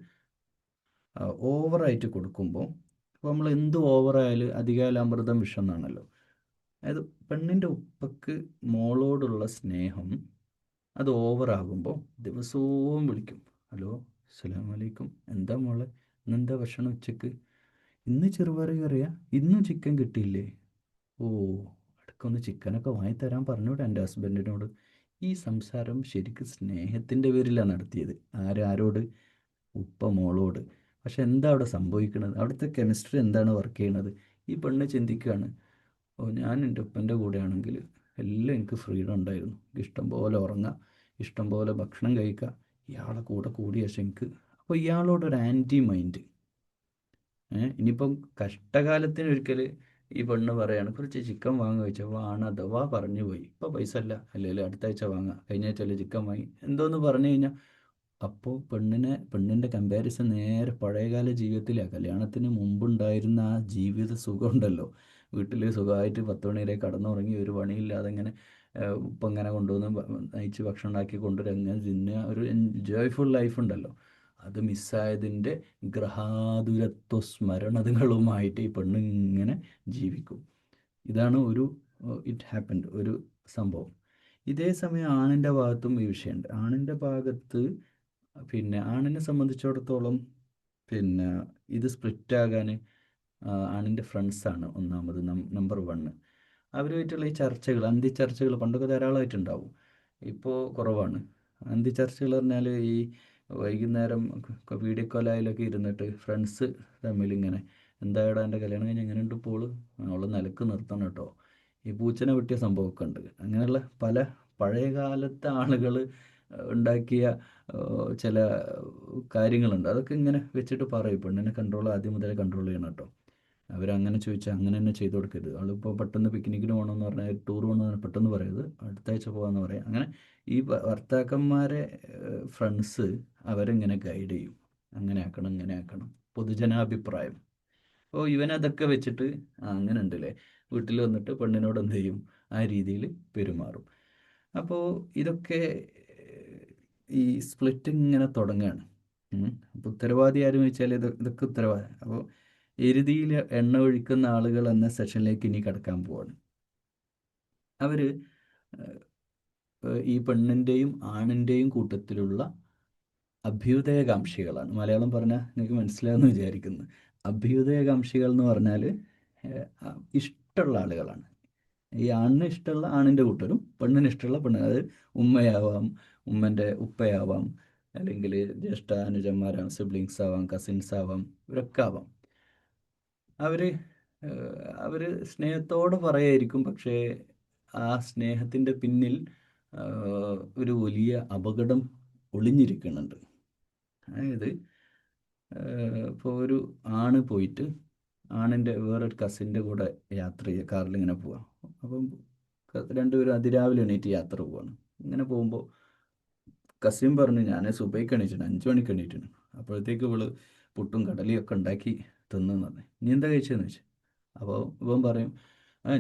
ഓവറായിട്ട് കൊടുക്കുമ്പോൾ, അപ്പോൾ നമ്മൾ എന്ത് ഓവറായാലും അധികമായാലും അമൃതം വിഷം എന്നാണല്ലോ. അതായത് പെണ്ണിൻ്റെ ഉപ്പക്ക് മോളോടുള്ള സ്നേഹം അത് ഓവറാകുമ്പോൾ ദിവസവും വിളിക്കും, ഹലോ അസ്സലാമു അലൈക്കും, എന്താ മോളെ, ഇന്നെന്താ ഭക്ഷണം ഉച്ചക്ക്, ഇന്ന് ചെറുപയർ കറിയാ, ഇന്നും ചിക്കൻ കിട്ടിയില്ലേ, ഓ ഇടയ്ക്കൊന്ന് ചിക്കനൊക്കെ വാങ്ങിത്തരാൻ പറഞ്ഞൂടെ എൻ്റെ ഹസ്ബൻഡിനോട്. ഈ സംസാരം ശരിക്കും സ്നേഹത്തിൻ്റെ പേരിലാണ് നടത്തിയത്. ആരോട്? ഉപ്പ മോളോട്. പക്ഷെ എന്താ അവിടെ സംഭവിക്കുന്നത്, അവിടുത്തെ കെമിസ്ട്രി എന്താണ് വർക്ക് ചെയ്യണത്? ഈ പെണ്ണ് ചിന്തിക്കുകയാണ്, ഓ ഞാൻ എൻ്റെ ഉപ്പൻ്റെ കൂടെയാണെങ്കിൽ എല്ലാം എനിക്ക് ഫ്രീഡം ഉണ്ടായിരുന്നു, ഇഷ്ടം പോലെ ഉറങ്ങാം, ഇഷ്ടം പോലെ ഭക്ഷണം കഴിക്കുക, ഇയാളെ കൂടെ കൂടിയ ശേഷം എനിക്ക്, അപ്പോൾ ഇയാളോടൊരു ആൻറ്റി മൈൻഡ്. ഇനിയിപ്പം കഷ്ടകാലത്തിന് ഒരിക്കൽ ഈ പെണ്ണ് പറയാണ്, കുറച്ച് ചിക്കൻ വാങ്ങുക വെച്ചാൽ അഥവാ പറഞ്ഞു പോയി, ഇപ്പോൾ പൈസ അല്ല, അല്ലെങ്കിൽ അടുത്ത ആഴ്ച വാങ്ങാം, കഴിഞ്ഞ ആഴ്ച ചിക്കൻ വാങ്ങി എന്തോന്ന് പറഞ്ഞു കഴിഞ്ഞാൽ, അപ്പോൾ പെണ്ണിൻ്റെ കമ്പാരിസൺ നേരെ പഴയകാല ജീവിതത്തിലാണ്. കല്യാണത്തിന് മുമ്പുണ്ടായിരുന്ന ആ ജീവിത സുഖമുണ്ടല്ലോ, വീട്ടിൽ സുഖമായിട്ട് 10 മണി വരെ കടന്നുറങ്ങി, ഒരു പണിയില്ലാതെ ഇങ്ങനെ ഇപ്പം ഇങ്ങനെ കൊണ്ടുവന്ന് നയിച്ച് ഭക്ഷണം ഉണ്ടാക്കി കൊണ്ടുവരിക, അങ്ങനെ തിന്നുക, ഒരു ജോയ്ഫുൾ ലൈഫ് ഉണ്ടല്ലോ, അത് മിസ്സായതിൻ്റെ ഗ്രഹാതുരത്വ സ്മരണതകളുമായിട്ട് ഈ പെണ്ണ് ഇങ്ങനെ ജീവിക്കും. ഇതാണ് ഇറ്റ് ഹാപ്പൻഡ് ഒരു സംഭവം. ഇതേ സമയം ആണിൻ്റെ ഭാഗത്തും ഈ വിഷയമുണ്ട്. ആണിൻ്റെ ഭാഗത്ത് പിന്നെ ആണിനെ സംബന്ധിച്ചിടത്തോളം പിന്നെ ഇത് സ്പ്ലിറ്റാകാൻ ആണിൻ്റെ ഫ്രണ്ട്സാണ് ഒന്നാമത്, നമ്പർ 1. അവരുമായിട്ടുള്ള ഈ ചർച്ചകൾ, ചർച്ചകൾ പണ്ടൊക്കെ ധാരാളമായിട്ടുണ്ടാവും, ഇപ്പോൾ കുറവാണ്. ചർച്ചകൾ പറഞ്ഞാൽ ഈ വൈകുന്നേരം വീഡിയോ കോലായാലൊക്കെ ഇരുന്നിട്ട് ഫ്രണ്ട്സ് തമ്മിലിങ്ങനെ, എന്തായാലും എൻ്റെ കല്യാണം കഴിഞ്ഞ് എങ്ങനെയുണ്ട് ഇപ്പോൾ, അവളെ നിലക്ക് നിർത്തണം കേട്ടോ, ഈ പൂച്ചനെ വെട്ടിയ സംഭവമൊക്കെ ഉണ്ട്. അങ്ങനെയുള്ള പല പഴയകാലത്തെ ആളുകൾ ഉണ്ടാക്കിയ ചില കാര്യങ്ങളുണ്ട്. അതൊക്കെ ഇങ്ങനെ വെച്ചിട്ട് പറയും, പെണ്ണിനെ ആദ്യം മുതലേ കൺട്രോൾ ചെയ്യണം കേട്ടോ, അവരങ്ങനെ ചോദിച്ചാൽ അങ്ങനെ തന്നെ ചെയ്ത് കൊടുക്കരുത്, അവളിപ്പോൾ പെട്ടെന്ന് പിക്നിക്കിന് പോകണമെന്ന് പറഞ്ഞാൽ, ടൂർ പോകണമെന്ന് പെട്ടെന്ന് പറയരുത്, അടുത്ത ആഴ്ച പോകാമെന്ന് പറയാം. അങ്ങനെ ഈ ഭർത്താക്കന്മാരെ ഫ്രണ്ട്സ് അവരെങ്ങനെ ഗൈഡ് ചെയ്യും, അങ്ങനെ ആക്കണം ഇങ്ങനെ ആക്കണം, പൊതുജനാഭിപ്രായം. അപ്പോൾ ഇവനതൊക്കെ വെച്ചിട്ട് അങ്ങനെ ഉണ്ടല്ലേ, വീട്ടിൽ വന്നിട്ട് പെണ്ണിനോട് എന്ത് ചെയ്യും, ആ രീതിയിൽ പെരുമാറും. അപ്പോൾ ഇതൊക്കെ ഈ സ്പ്ലിറ്റ് ഇങ്ങനെ തുടങ്ങുകയാണ്. അപ്പോൾ ഉത്തരവാദി ആരും വെച്ചാൽ ഇതൊക്കെ ഉത്തരവാദി. അപ്പോൾ എരുതിയിൽ എണ്ണ ഒഴിക്കുന്ന ആളുകൾ എന്ന സെഷനിലേക്ക് ഇനി കടക്കാൻ പോവാണ്. അവർ ഈ പെണ്ണിൻ്റെയും ആണിൻ്റെയും കൂട്ടത്തിലുള്ള അഭ്യുദയകാംക്ഷികളാണ്. മലയാളം പറഞ്ഞാൽ നിങ്ങൾക്ക് മനസ്സിലാവുമെന്ന് വിചാരിക്കുന്നു. അഭ്യുദയകാംക്ഷികൾ എന്ന് പറഞ്ഞാൽ ഇഷ്ടമുള്ള ആളുകളാണ്. ഈ ആണിന് ഇഷ്ടമുള്ള ആണിൻ്റെ കൂട്ടരും പെണ്ണിന് ഇഷ്ടമുള്ള പെണ്ണ്, അതായത് ഉമ്മയാവാം, ഉമ്മൻ്റെ ഉപ്പയാവാം, അല്ലെങ്കിൽ ജ്യേഷ്ഠ അനുജന്മാരാം, സിബ്ലിങ്സ് ആവാം, കസിൻസ് ആവാം, ഇവരൊക്കെ ആവാം. അവർ സ്നേഹത്തോടെ പറയായിരിക്കും, പക്ഷേ ആ സ്നേഹത്തിൻ്റെ പിന്നിൽ ഒരു വലിയ അപകടം ഒളിഞ്ഞിരിക്കുന്നുണ്ട്. അതായത് ഇപ്പോൾ ഒരു ആണ് പോയിട്ട് ആണിൻ്റെ വേറൊരു കസിൻ്റെ കൂടെ യാത്ര ചെയ്യുക, കാറിലിങ്ങനെ പോവാം. അപ്പം രണ്ടുപേരും അതിരാവിലെ എണീറ്റ് യാത്ര പോവാണ്. ഇങ്ങനെ പോകുമ്പോൾ കസിൻ പറഞ്ഞു, ഞാൻ സുബൈക്ക് എണീറ്റിന് 5 മണിക്ക് എണീറ്റിന്. അപ്പോഴത്തേക്ക് ഇവള് പുട്ടും കടലയൊക്കെ ഉണ്ടാക്കി തിന്നെന്ന് പറഞ്ഞു. നീ എന്താ കഴിച്ചതെന്ന് ചോദിച്ചു. അപ്പോൾ ഇവൻ പറയും,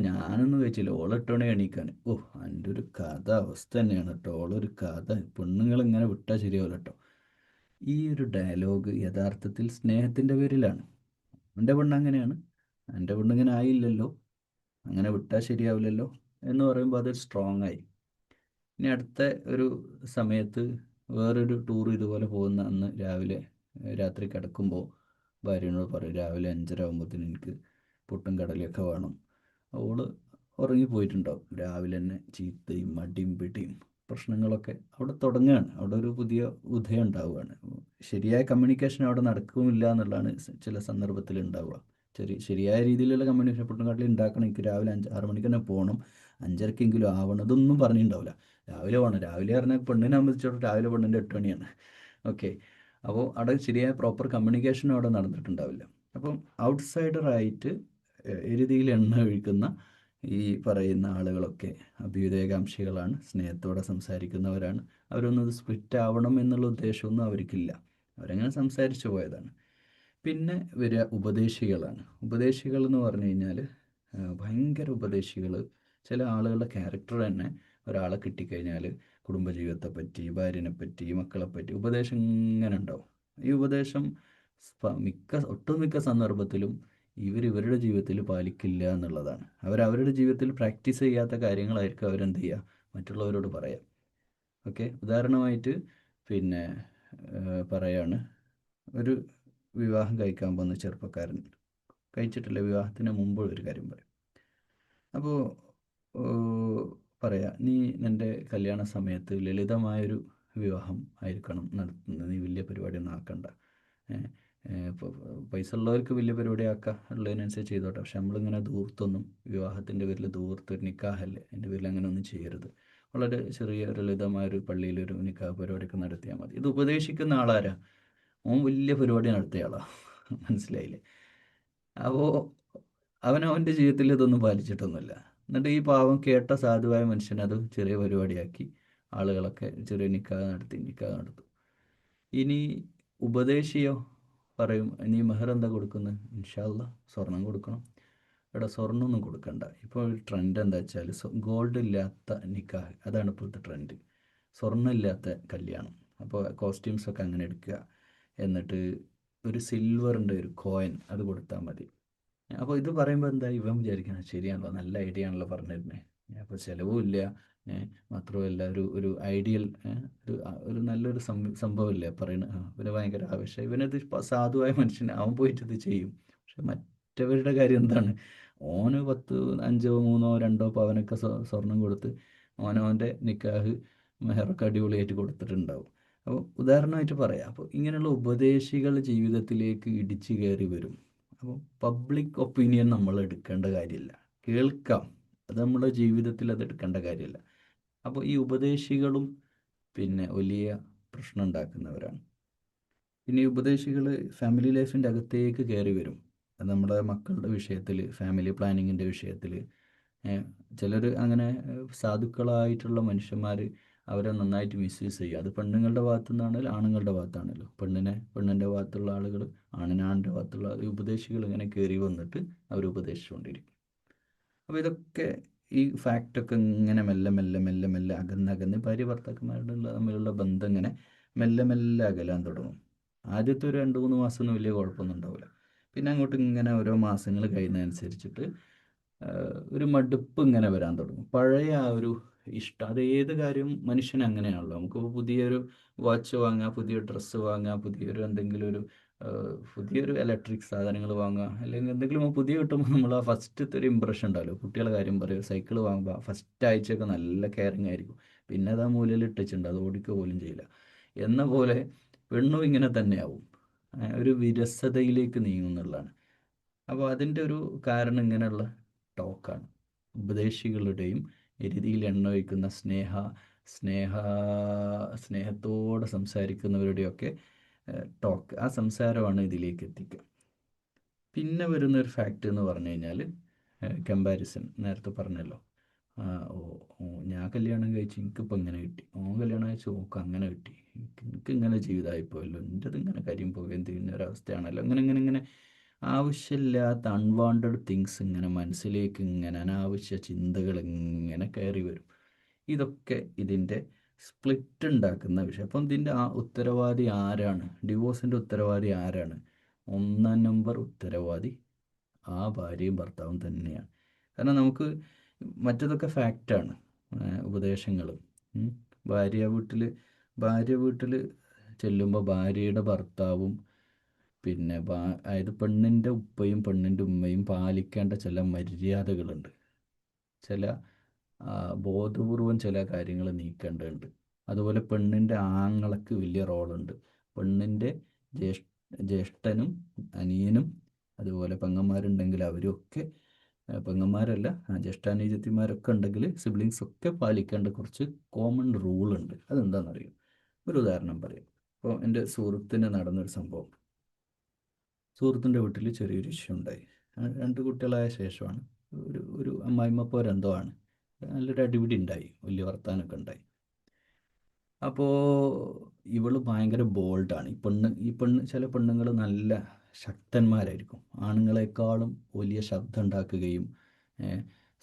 ഞാനൊന്നും കഴിച്ചില്ല, ഓള് 8 മണി എണീക്കാൻ. ഓ, എൻ്റെ ഒരു കഥ അവസ്ഥ തന്നെയാണ് കേട്ടോ, ഓളൊരു കഥ, പെണ്ണുങ്ങൾ ഇങ്ങനെ വിട്ടാൽ ശരിയാവില്ല കേട്ടോ. ഈ ഒരു ഡയലോഗ് യഥാർത്ഥത്തിൽ സ്നേഹത്തിൻ്റെ പേരിലാണ്. എൻ്റെ പെണ്ണ് അങ്ങനെയാണ്, എൻ്റെ പെണ്ണിങ്ങനെ ആയില്ലല്ലോ, അങ്ങനെ വിട്ടാൽ ശരിയാവില്ലല്ലോ എന്ന് പറയുമ്പോൾ അത് സ്ട്രോങ് ആയി. ഇനി അടുത്ത ഒരു സമയത്ത് വേറൊരു ടൂർ ഇതുപോലെ പോകുന്ന അന്ന് രാവിലെ രാത്രി കിടക്കുമ്പോൾ ഭാര്യനോട് പറയും, രാവിലെ 5:30 ആകുമ്പോഴത്തേന് എനിക്ക് പുട്ടും കടലയൊക്കെ വേണം. അവള് ഉറങ്ങിപ്പോയിട്ടുണ്ടാവും. രാവിലെ തന്നെ ചീത്തയും മടിയും പിടിയും പ്രശ്നങ്ങളൊക്കെ അവിടെ തുടങ്ങുകയാണ്. അവിടെ ഒരു പുതിയ ഉദയം ഉണ്ടാവുകയാണ്. ശരിയായ കമ്മ്യൂണിക്കേഷൻ അവിടെ നടക്കുമില്ല എന്നുള്ളതാണ് ചില സന്ദർഭത്തിൽ ഉണ്ടാവുക. ശരിയായ രീതിയിലുള്ള കമ്മ്യൂണിക്കേഷൻ പുട്ടും കടല ഉണ്ടാക്കണം, എനിക്ക് രാവിലെ 6 മണിക്ക് തന്നെ പോകണം, 5:30-എങ്കിലും ആവണം, ഇതൊന്നും പറഞ്ഞിട്ടുണ്ടാവില്ല. രാവിലെ പോകണം, രാവിലെ പറഞ്ഞാൽ പെണ്ണിനെ സംബന്ധിച്ചോളം രാവിലെ പെണ്ണിൻ്റെ 8 മണിയാണ്. ഓക്കെ, അപ്പോൾ അവിടെ ശരിയായ പ്രോപ്പർ കമ്മ്യൂണിക്കേഷൻ അവിടെ നടന്നിട്ടുണ്ടാവില്ല. അപ്പം ഔട്ട്സൈഡറായിട്ട് എരുതിയിൽ എണ്ണ ഒഴിക്കുന്ന ഈ പറയുന്ന ആളുകളൊക്കെ അഭ്യുദയകാംക്ഷികളാണ്, സ്നേഹത്തോടെ സംസാരിക്കുന്നവരാണ്. അവരൊന്നത് സ്പ്ലിറ്റ് ആവണം എന്നുള്ള ഉദ്ദേശമൊന്നും അവർക്കില്ല, അവരങ്ങനെ സംസാരിച്ചു പോയതാണ്. പിന്നെ വരിക ഉപദേശികളാണ്. ഉപദേശികൾ എന്ന് പറഞ്ഞു കഴിഞ്ഞാൽ ഭയങ്കര ഉപദേശികൾ. ചില ആളുകളുടെ ക്യാരക്ടർ തന്നെ ഒരാളെ കിട്ടിക്കഴിഞ്ഞാൽ കുടുംബജീവിതത്തെപ്പറ്റി, ഭാര്യനെപ്പറ്റി, മക്കളെപ്പറ്റി ഉപദേശം ഇങ്ങനെ ഉണ്ടാവും. ഈ ഉപദേശം ഒട്ടുമിക്ക സന്ദർഭത്തിലും ഇവരുടെ ജീവിതത്തിൽ പാലിക്കില്ല എന്നുള്ളതാണ്. അവരവരുടെ ജീവിതത്തിൽ പ്രാക്ടീസ് ചെയ്യാത്ത കാര്യങ്ങളായിരിക്കും അവരെന്ത് ചെയ്യുക, മറ്റുള്ളവരോട് പറയാം. ഓക്കെ, ഉദാഹരണമായിട്ട് പിന്നെ പറയാണ്, ഒരു വിവാഹം കഴിക്കാൻ പോകുന്ന ചെറുപ്പക്കാരൻ കഴിച്ചിട്ടില്ല, വിവാഹത്തിന് മുമ്പ് ഒരു കാര്യം പറയും. അപ്പോൾ പറയാം, നീ നിൻ്റെ കല്യാണ സമയത്ത് ലളിതമായൊരു വിവാഹം ആയിരിക്കണം നടത്തുന്നത്, നീ വലിയ പരിപാടിയൊന്നും ആക്കണ്ട. ഇപ്പോൾ പൈസ ഉള്ളവർക്ക് വലിയ പരിപാടി ആക്കുക, ഉള്ളതിനനുസരിച്ച് ചെയ്തോട്ടെ. പക്ഷെ നമ്മളിങ്ങനെ ദൂർത്തൊന്നും, വിവാഹത്തിൻ്റെ പേരിൽ ദൂർത്ത് നിക്കാഹല്ലേ, എൻ്റെ പേരിൽ അങ്ങനെ ഒന്നും ചെയ്യരുത്. വളരെ ചെറിയ ലളിതമായൊരു പള്ളിയിലൊരു നിക്കാഹ് പരിപാടിയൊക്കെ നടത്തിയാൽ മതി. ഇത് ഉപദേശിക്കുന്ന ആളാരാ? ഓൻ വലിയ പരിപാടി നടത്തിയ ആളാണ്. മനസ്സിലായില്ലേ? അപ്പോൾ അവൻ്റെ ജീവിതത്തിൽ ഇതൊന്നും പാലിച്ചിട്ടൊന്നുമില്ല. എന്നിട്ട് ഈ പാവം കേട്ട സാധുവായ മനുഷ്യനത് ചെറിയ പരിപാടിയാക്കി ആളുകളൊക്കെ ചെറിയ നിക്കാഹ് നടത്തും. ഇനി ഉപദേശിയോ പറയും, നീ മെഹർ എന്താ കൊടുക്കുന്നത്? ഇൻഷാ അല്ലാ സ്വർണം കൊടുക്കണം. ഇവിടെ സ്വർണ്ണമൊന്നും കൊടുക്കണ്ട. ഇപ്പോൾ ഒരു ട്രെൻഡ് എന്താ വെച്ചാൽ ഗോൾഡ് ഇല്ലാത്ത നിക്കാഹ്, അതാണ് ഇപ്പോഴത്തെ ട്രെൻഡ്. സ്വർണ്ണം ഇല്ലാത്ത കല്യാണം. അപ്പോൾ കോസ്റ്റ്യൂംസൊക്കെ അങ്ങനെ എടുക്കുക, എന്നിട്ട് ഒരു സിൽവറിൻ്റെ ഒരു കോയിൻ അത് കൊടുത്താൽ മതി. അപ്പോൾ ഇത് പറയുമ്പോൾ എന്താ ഇവൻ വിചാരിക്കണം, ശരിയാണല്ലോ, നല്ല ഐഡിയ ആണല്ലോ പറഞ്ഞിരുന്നത്. അപ്പോൾ ചിലവും ഇല്ല, മാത്രമല്ല ഒരു ഐഡിയൽ, ഒരു നല്ലൊരു സംഭവമില്ലേ പറയുന്നത്. ഇവന് ഭയങ്കര ആവശ്യം, ഇവനത് സാധുവായ മനുഷ്യൻ, അവൻ പോയിട്ട് ഇത് ചെയ്യും. പക്ഷെ മറ്റവരുടെ കാര്യം എന്താണ്? ഓന് 5, 3, 2 പവനൊക്കെ സ്വർണം കൊടുത്ത് ഓനവൻ്റെ നിക്കാഹ് മെഹറൊക്കെ അടിപൊളിയായിട്ട് കൊടുത്തിട്ടുണ്ടാവും. അപ്പോൾ ഉദാഹരണമായിട്ട് പറയാം. അപ്പോൾ ഇങ്ങനെയുള്ള ഉപദേശികൾ ജീവിതത്തിലേക്ക് ഇടിച്ചു കയറി വരും. അപ്പോൾ പബ്ലിക് ഒപ്പീനിയൻ നമ്മൾ എടുക്കേണ്ട കാര്യമില്ല, കേൾക്കാം, അത് നമ്മുടെ ജീവിതത്തിൽ അത് എടുക്കേണ്ട കാര്യമില്ല. അപ്പോൾ ഈ ഉപദേശികളും പിന്നെ വലിയ പ്രശ്നം ഉണ്ടാക്കുന്നവരാണ്. പിന്നെ ഈ ഉപദേശികൾ ഫാമിലി ലൈഫിൻ്റെ അകത്തേക്ക് കയറി വരും. നമ്മുടെ മക്കളുടെ വിഷയത്തിൽ, ഫാമിലി പ്ലാനിങ്ങിൻ്റെ വിഷയത്തിൽ ചിലർ അങ്ങനെ സാധുക്കളായിട്ടുള്ള മനുഷ്യന്മാർ അവരെ നന്നായിട്ട് മിസ്യൂസ് ചെയ്യുക. അത് പെണ്ണുങ്ങളുടെ ഭാഗത്തു നിന്നാണെങ്കിലും ആണുങ്ങളുടെ ഭാഗത്താണല്ലോ. പെണ്ണിൻ്റെ ഭാഗത്തുള്ള ആളുകൾ ആണിൻ്റെ ഭാഗത്തുള്ള ഉപദേശികൾ ഇങ്ങനെ കയറി വന്നിട്ട് അവർ ഉപദേശിച്ചുകൊണ്ടിരിക്കും. അപ്പോൾ ഇതൊക്കെ ഈ ഫാക്റ്റൊക്കെ ഇങ്ങനെ മെല്ലെ മെല്ലെ മെല്ലെ മെല്ലെ അകന്നകന്ന് ഭാര്യ ഭർത്താക്കന്മാരുടെ തമ്മിലുള്ള ബന്ധം ഇങ്ങനെ മെല്ലെ മെല്ലെ അകലാൻ തുടങ്ങും. ആദ്യത്തെ ഒരു 2-3 മാസമൊന്നും വലിയ കുഴപ്പമൊന്നും ഉണ്ടാവില്ല. പിന്നെ അങ്ങോട്ട് ഇങ്ങനെ ഓരോ മാസങ്ങൾ കഴിയുന്നതനുസരിച്ചിട്ട് ഒരു മടുപ്പ് ഇങ്ങനെ വരാൻ തുടങ്ങും. പഴയ ആ ഒരു ഇഷ്ടം, അത് ഏത് കാര്യവും മനുഷ്യൻ അങ്ങനെയാണല്ലോ. നമുക്കിപ്പോൾ പുതിയൊരു വാച്ച് വാങ്ങുക, പുതിയ ഡ്രസ്സ് വാങ്ങുക, പുതിയൊരു ഇലക്ട്രിക് സാധനങ്ങൾ വാങ്ങുക, അല്ലെങ്കിൽ എന്തെങ്കിലും പുതിയ കിട്ടുമ്പോൾ നമ്മൾ ആ ഫസ്റ്റത്തെ ഒരു ഇമ്പ്രഷൻ ഉണ്ടാവില്ല. കുട്ടികളുടെ കാര്യം പറയുക, സൈക്കിൾ വാങ്ങുമ്പോൾ ഫസ്റ്റ് ആഴ്ചയൊക്കെ നല്ല കെയറിങ് ആയിരിക്കും. പിന്നെ അത് ആ മൂലയിൽ ഇട്ടിട്ടുണ്ട്, അത് ഓടിക്കുക പോലും ചെയ്യില്ല. എന്ന പോലെ പെണ്ണും ഇങ്ങനെ തന്നെയാവും, ഒരു വിരസതയിലേക്ക് നീങ്ങുന്നുള്ളതാണ്. അപ്പോൾ അതിൻ്റെ ഒരു കാരണം ഇങ്ങനെയുള്ള ടോക്കാണ്. ഉപദേശികളുടെയും എരുതിയിൽ എണ്ണ ഒഴിക്കുന്ന സ്നേഹ സ്നേഹത്തോടെ സംസാരിക്കുന്നവരുടെയൊക്കെ ടോക്ക്, ആ സംസാരമാണ് ഇതിലേക്ക് എത്തിക്കുക. പിന്നെ വരുന്നൊരു ഫാക്റ്റ് എന്ന് പറഞ്ഞു കഴിഞ്ഞാൽ കമ്പാരിസൺ. നേരത്തെ പറഞ്ഞല്ലോ, ഓ ഓ ഞാൻ കല്യാണം കഴിച്ച് എനിക്കിപ്പോൾ ഇങ്ങനെ കിട്ടി, ഓൻ കല്യാണം കഴിച്ച് ഓക്ക് അങ്ങനെ കിട്ടി, എനിക്ക് ഇങ്ങനെ ജീവിതമായിപ്പോയല്ലോ, എൻ്റെത് ഇങ്ങനെ കാര്യം പോകുകയും ചെയ്യുന്ന ഒരവസ്ഥയാണല്ലോ. ഇങ്ങനെ ഇങ്ങനെ ഇങ്ങനെ ആവശ്യമില്ലാത്ത അൺവാണ്ടഡ് തിങ്സ് ഇങ്ങനെ മനസ്സിലേക്ക് ഇങ്ങനെ അനാവശ്യ ചിന്തകൾ ഇങ്ങനെ കയറി വരും. ഇതൊക്കെ ഇതിൻ്റെ സ്പ്ലിറ്റ് ഉണ്ടാക്കുന്ന വിഷയം. അപ്പം ഇതിൻ്റെ ആ ഉത്തരവാദി ആരാണ്? ഡിവോഴ്സിൻ്റെ ഉത്തരവാദി ആരാണ്? 1 നമ്പർ ഉത്തരവാദി ആ ഭാര്യയും ഭർത്താവും തന്നെയാണ്. കാരണം നമുക്ക് മറ്റതൊക്കെ ഫാക്റ്റാണ്, ഉപദേശങ്ങൾ. ഭാര്യ വീട്ടിൽ ചെല്ലുമ്പോൾ ഭാര്യയുടെ ഭർത്താവും പിന്നെ അതായത് പെണ്ണിൻ്റെ ഉപ്പയും പെണ്ണിൻ്റെ ഉമ്മയും പാലിക്കേണ്ട ചില മര്യാദകളുണ്ട്. ചില ബോധപൂർവം ചില കാര്യങ്ങൾ നീക്കേണ്ടതുണ്ട്. അതുപോലെ പെണ്ണിൻ്റെ ആങ്ങളക്ക് വലിയ റോളുണ്ട്. പെണ്ണിൻ്റെ ജ്യേഷ്ഠനും അനിയനും അതുപോലെ പെങ്ങന്മാരുണ്ടെങ്കിൽ അവരൊക്കെ, പെങ്ങന്മാരല്ല ജ്യേഷ്ഠാനുജത്തിമാരൊക്കെ ഉണ്ടെങ്കിൽ സിബ്ലിങ്സ് ഒക്കെ പാലിക്കേണ്ട കുറച്ച് കോമൺ റൂളുണ്ട്. അതെന്താണെന്നറിയും? ഒരു ഉദാഹരണം പറയാം. അപ്പോൾ എൻ്റെ സുഹൃത്തിന് നടന്നൊരു സംഭവം. സുഹൃത്തിൻ്റെ വീട്ടിൽ ചെറിയൊരു ഇഷ്യൂ ഉണ്ടായി. 2 കുട്ടികളായ ശേഷമാണ്. ഒരു അമ്മായിമ്മ പോരെന്തോ ആണ്, നല്ലൊരു അടിപിടി ഉണ്ടായി, വലിയ വർത്താനമൊക്കെ ഉണ്ടായി. അപ്പോൾ ഇവൾ ഭയങ്കര ബോൾഡാണ്. ഈ പെണ്ണ് ചില പെണ്ണുങ്ങൾ നല്ല ശക്തന്മാരായിരിക്കും, ആണുങ്ങളെക്കാളും വലിയ ശബ്ദം ഉണ്ടാക്കുകയും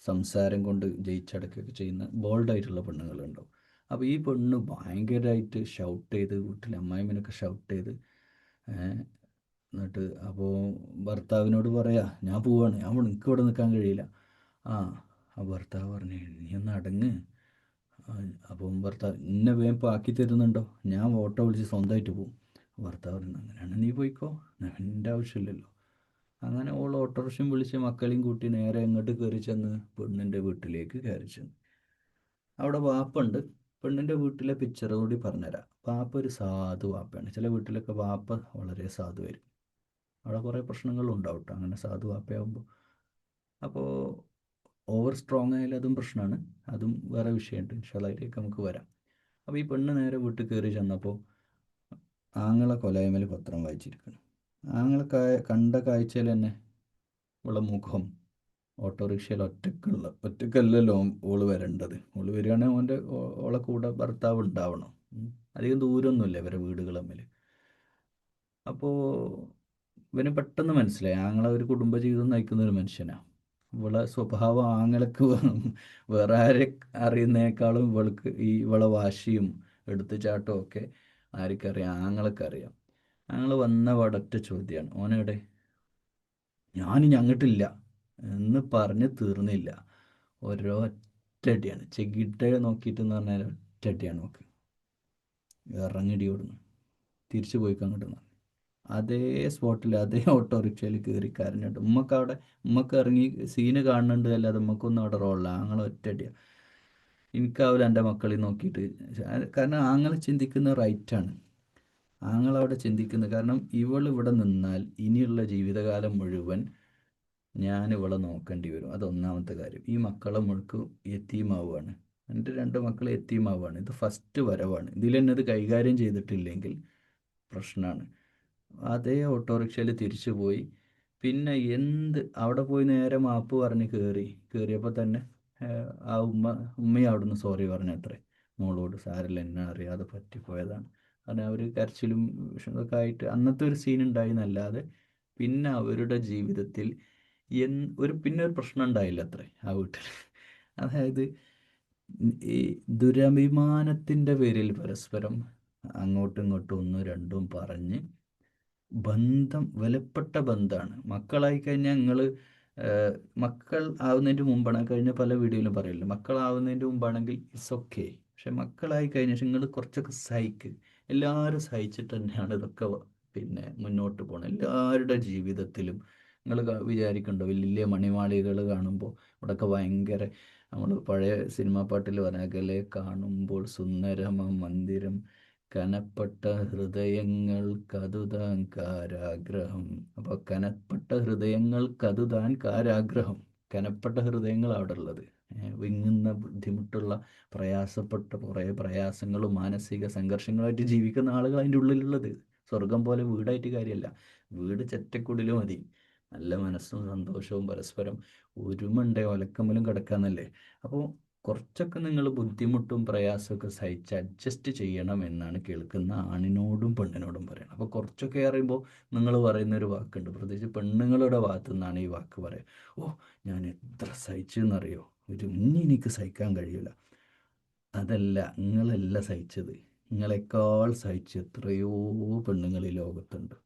സംസാരം കൊണ്ട് ജയിച്ചടക്കുകയൊക്കെ ചെയ്യുന്ന ബോൾഡായിട്ടുള്ള പെണ്ണുങ്ങളുണ്ടാവും. അപ്പോൾ ഈ പെണ്ണ് ഭയങ്കരമായിട്ട് ഷൗട്ട് ചെയ്ത്, വീട്ടിലെ അമ്മായിമ്മനൊക്കെ ഷൗട്ട് ചെയ്ത്, എന്നിട്ട് അപ്പോൾ ഭർത്താവിനോട് പറയാ, ഞാൻ പോവാണ്, എനിക്ക് ഇവിടെ നിൽക്കാൻ കഴിയില്ല. ആ ഭർത്താവ് പറഞ്ഞു, നീ ഒന്ന് അടങ്ങ്. അപ്പം ഭർത്താവ്, എന്നെ വേഗം ഇപ്പോൾ ആക്കി തരുന്നുണ്ടോ, ഞാൻ ഓട്ടോ വിളിച്ച് സ്വന്തമായിട്ട് പോകും. ഭർത്താവ് പറഞ്ഞു, അങ്ങനെയാണ് നീ പോയിക്കോ, എൻ്റെ ആവശ്യമില്ലല്ലോ. അങ്ങനെ ഓൾ ഓട്ടോറിക്ഷയും വിളിച്ച് മക്കളെയും കൂട്ടി നേരെ എങ്ങോട്ട് കയറി ചെന്ന്? പെണ്ണിൻ്റെ വീട്ടിലേക്ക് കയറി ചെന്ന്. അവിടെ വാപ്പുണ്ട്. പെണ്ണിൻ്റെ വീട്ടിലെ പിക്ചർ കൂടി പറഞ്ഞുതരാം. വാപ്പ ഒരു സാധു വാപ്പയാണ്. ചില വീട്ടിലൊക്കെ വാപ്പ വളരെ സാധുവായിരിക്കും. അവിടെ കുറേ പ്രശ്നങ്ങളും ഉണ്ടാവും കേട്ടോ, അങ്ങനെ സാധു വാപ്പയാകുമ്പോൾ. അപ്പോൾ ഓവർ സ്ട്രോങ് ആയാലും അതും പ്രശ്നമാണ്, അതും വേറെ വിഷയമുണ്ട്. ഇൻഷാല്ലാഹിലേക്ക് നമുക്ക് വരാം. അപ്പോൾ ഈ പെണ്ണ് നേരെ വീട്ടിൽ കയറി ചെന്നപ്പോൾ ആങ്ങളെ കൊലായ്മൽ പത്രം വായിച്ചിരിക്കണം. ആങ്ങളെ കണ്ട കാഴ്ചയിൽ തന്നെ ഉള്ള മുഖം, ഓട്ടോറിക്ഷയിൽ ഒറ്റക്കല്ലല്ലോ ഓള് വരേണ്ടത്. ഓള് വരികയാണെങ്കിൽ ഓളെ കൂടെ ഭർത്താവ് ഉണ്ടാവണം. അധികം ദൂരമൊന്നുമില്ല ഇവരെ വീടുകൾ തമ്മിൽ. അപ്പോൾ ഇവന് പെട്ടെന്ന് മനസ്സിലായി, ആങ്ങളെ ഒരു കുടുംബജീവിതം നയിക്കുന്ന ഒരു മനുഷ്യനാണ്. ഇവളെ സ്വഭാവം ആങ്ങളക്ക് വേറെ ആരെ അറിയുന്നതിനേക്കാളും ഇവളെ വാശിയും എടുത്തുചാട്ടവും ഒക്കെ ആർക്കറിയാം? ആങ്ങളക്കറിയാം. ആങ്ങള് വന്ന വടറ്റ ചോദ്യമാണ്, ഓനെവിടെ? ഞാനിനി അങ്ങോട്ടില്ല എന്ന് പറഞ്ഞ് തീർന്നില്ല. ഒരൊറ്റടിയാണ്, ചെകിട്ട നോക്കിയിട്ടെന്ന് പറഞ്ഞാൽ ഒറ്റടിയാണ് നോക്ക്, ഇറങ്ങിടി ഓടുന്നു, തിരിച്ചു പോയിക്കോ അങ്ങോട്ട്. അതേ സ്പോട്ടിൽ അതേ ഓട്ടോറിക്ഷയിൽ കയറി കരഞ്ഞിട്ട് ഉമ്മക്ക് ഇറങ്ങി സീന് കാണുന്നുണ്ട്, അല്ലാതെ ഉമ്മക്കൊന്നും അവിടെ റോളില്ല. ആങ്ങളെ ഒറ്റടിയാണ്. എനിക്കാവില്ല എൻ്റെ മക്കളെ നോക്കിയിട്ട്. കാരണം ആങ്ങളെ ചിന്തിക്കുന്ന റൈറ്റാണ്. ആങ്ങളവിടെ ചിന്തിക്കുന്നത്, കാരണം ഇവിടെ നിന്നാൽ ഇനിയുള്ള ജീവിതകാലം മുഴുവൻ ഞാൻ ഇവളെ നോക്കേണ്ടി വരും. അതൊന്നാമത്തെ കാര്യം. ഈ മക്കളെ മുഴുക്ക് യത്തീമാവുകയാണ്. എൻ്റെ 2 മക്കൾ യത്തീമാവുകയാണ്. ഇത് ഫസ്റ്റ് വരവാണ്. ഇതിൽ തന്നെ ഇത് കൈകാര്യം ചെയ്തിട്ടില്ലെങ്കിൽ പ്രശ്നമാണ്. അതേ ഓട്ടോറിക്ഷയിൽ തിരിച്ചു പോയി. പിന്നെ അവിടെ പോയി നേരെ മാപ്പ് പറഞ്ഞ് കയറിയപ്പോൾ തന്നെ ആ ഉമ്മയും അവിടുന്ന് സോറി പറഞ്ഞത്രേ. മോളോട് സാരമില്ല, എന്നെ അറിയാതെ പറ്റിപ്പോയതാണ്. കാരണം അവർ കരച്ചിലും ഇതൊക്കെ ആയിട്ട് അന്നത്തെ ഒരു സീൻ ഉണ്ടായി എന്നല്ലാതെ പിന്നെ അവരുടെ ജീവിതത്തിൽ പിന്നെ ഒരു പ്രശ്നം ഉണ്ടായില്ല അത്രേ ആ വീട്ടിൽ. അതായത് ഈ ദുരഭിമാനത്തിൻ്റെ പേരിൽ പരസ്പരം അങ്ങോട്ടും ഇങ്ങോട്ടും ഒന്നും രണ്ടും പറഞ്ഞ് ബന്ധം വിലപ്പെട്ട ബന്ധമാണ്. മക്കളായി കഴിഞ്ഞാൽ നിങ്ങൾ മക്കൾ ആവുന്നതിൻ്റെ മുമ്പാണ്, കഴിഞ്ഞ പല വീഡിയോയിലും പറയില്ല, മക്കളാവുന്നതിൻ്റെ മുമ്പാണെങ്കിൽ ഇറ്റ്സ് ഓക്കെ. പക്ഷെ മക്കളായി കഴിഞ്ഞ ശേഷം നിങ്ങൾ കുറച്ചൊക്കെ എല്ലാവരും സഹിച്ചിട്ട് തന്നെയാണ് ഇതൊക്കെ പിന്നെ മുന്നോട്ട് പോകണം. എല്ലാവരുടെ ജീവിതത്തിലും നിങ്ങൾ വിചാരിക്കണ്ടോ വലിയ മണിമാളികകൾ കാണുമ്പോൾ ഇവിടെയൊക്കെ ഭയങ്കര, നമ്മൾ പഴയ സിനിമാ പാട്ടിൽ പറഞ്ഞാൽ കാണുമ്പോൾ സുന്ദരമ മന്ദിരം കനപ്പെട്ട ഹൃദയങ്ങൾക്കതുതാൻ കാരാഗ്രഹം. അപ്പോൾ കനപ്പെട്ട ഹൃദയങ്ങൾക്കതുതാൻ കാരാഗ്രഹം. കനപ്പെട്ട ഹൃദയങ്ങൾ അവിടെ ഉള്ളത്, വിങ്ങുന്ന ബുദ്ധിമുട്ടുള്ള പ്രയാസപ്പെട്ട കുറേ പ്രയാസങ്ങളും മാനസിക സംഘർഷങ്ങളായിട്ട് ജീവിക്കുന്ന ആളുകൾ അതിൻ്റെ ഉള്ളിലുള്ളത്. സ്വർഗം പോലെ വീടായിട്ട് കാര്യമല്ല, വീട് ചെറ്റക്കുടിൽ മതി, നല്ല മനസ്സും സന്തോഷവും പരസ്പരം ഒരുമുണ്ടേ ഒലക്കമ്മലും കിടക്കാന്നല്ലേ. അപ്പോൾ കുറച്ചൊക്കെ നിങ്ങൾ ബുദ്ധിമുട്ടും പ്രയാസമൊക്കെ സഹിച്ച് അഡ്ജസ്റ്റ് ചെയ്യണം എന്നാണ് കേൾക്കുന്ന ആണിനോടും പെണ്ണിനോടും പറയണം. അപ്പോൾ കുറച്ചൊക്കെ അറിയുമ്പോൾ നിങ്ങൾ പറയുന്നൊരു വാക്കുണ്ട്, പ്രത്യേകിച്ച് പെണ്ണുങ്ങളുടെ ഭാഗത്തു നിന്നാണ് ഈ വാക്ക് പറയുക, ഓ ഞാൻ എത്ര സഹിച്ചെന്നറിയോ, ഇനി എനിക്ക് സഹിക്കാൻ കഴിയില്ല. അതല്ല, നിങ്ങളല്ല സഹിച്ചത്, നിങ്ങളെക്കാൾ സഹിച്ച് എത്രയോ പെണ്ണുങ്ങൾ ഈ ലോകത്തുണ്ട്.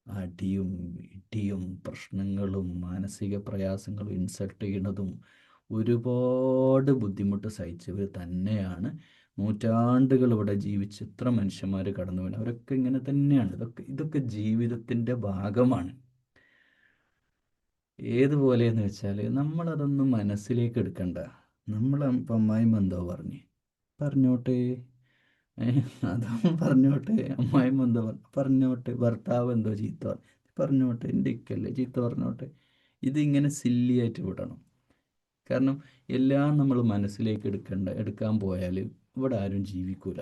അടിയും ഇടിയും പ്രശ്നങ്ങളും മാനസിക പ്രയാസങ്ങളും ഇൻസൾട്ട് ചെയ്യണതും ഒരുപാട് ബുദ്ധിമുട്ട് സഹിച്ചവർ തന്നെയാണ് നൂറ്റാണ്ടുകൾ ഇവിടെ ജീവിച്ച് എത്ര മനുഷ്യന്മാർ കടന്നു പോയി. അവരൊക്കെ ഇങ്ങനെ തന്നെയാണ്. ഇതൊക്കെ ജീവിതത്തിൻ്റെ ഭാഗമാണ്. ഏതുപോലെയെന്ന് വെച്ചാൽ നമ്മളതൊന്നും മനസ്സിലേക്ക് എടുക്കണ്ട. ഇപ്പം അമ്മായിമ്മ എന്തോ പറഞ്ഞോട്ടെ, അതും പറഞ്ഞോട്ടെ. അമ്മായിമ്മ എന്തോ പറഞ്ഞോട്ടെ, ഭർത്താവ് എന്തോ ചീത്ത പറഞ്ഞോട്ടെ, എൻ്റെ ഇക്കല്ലേ ചീത്ത പറഞ്ഞോട്ടെ. ഇതിങ്ങനെ സില്ലിയായിട്ട് വിടണം. കാരണം എല്ലാം നമ്മൾ മനസ്സിലേക്ക് എടുക്കാൻ പോയാൽ ഇവിടെ ആരും ജീവിക്കൂല.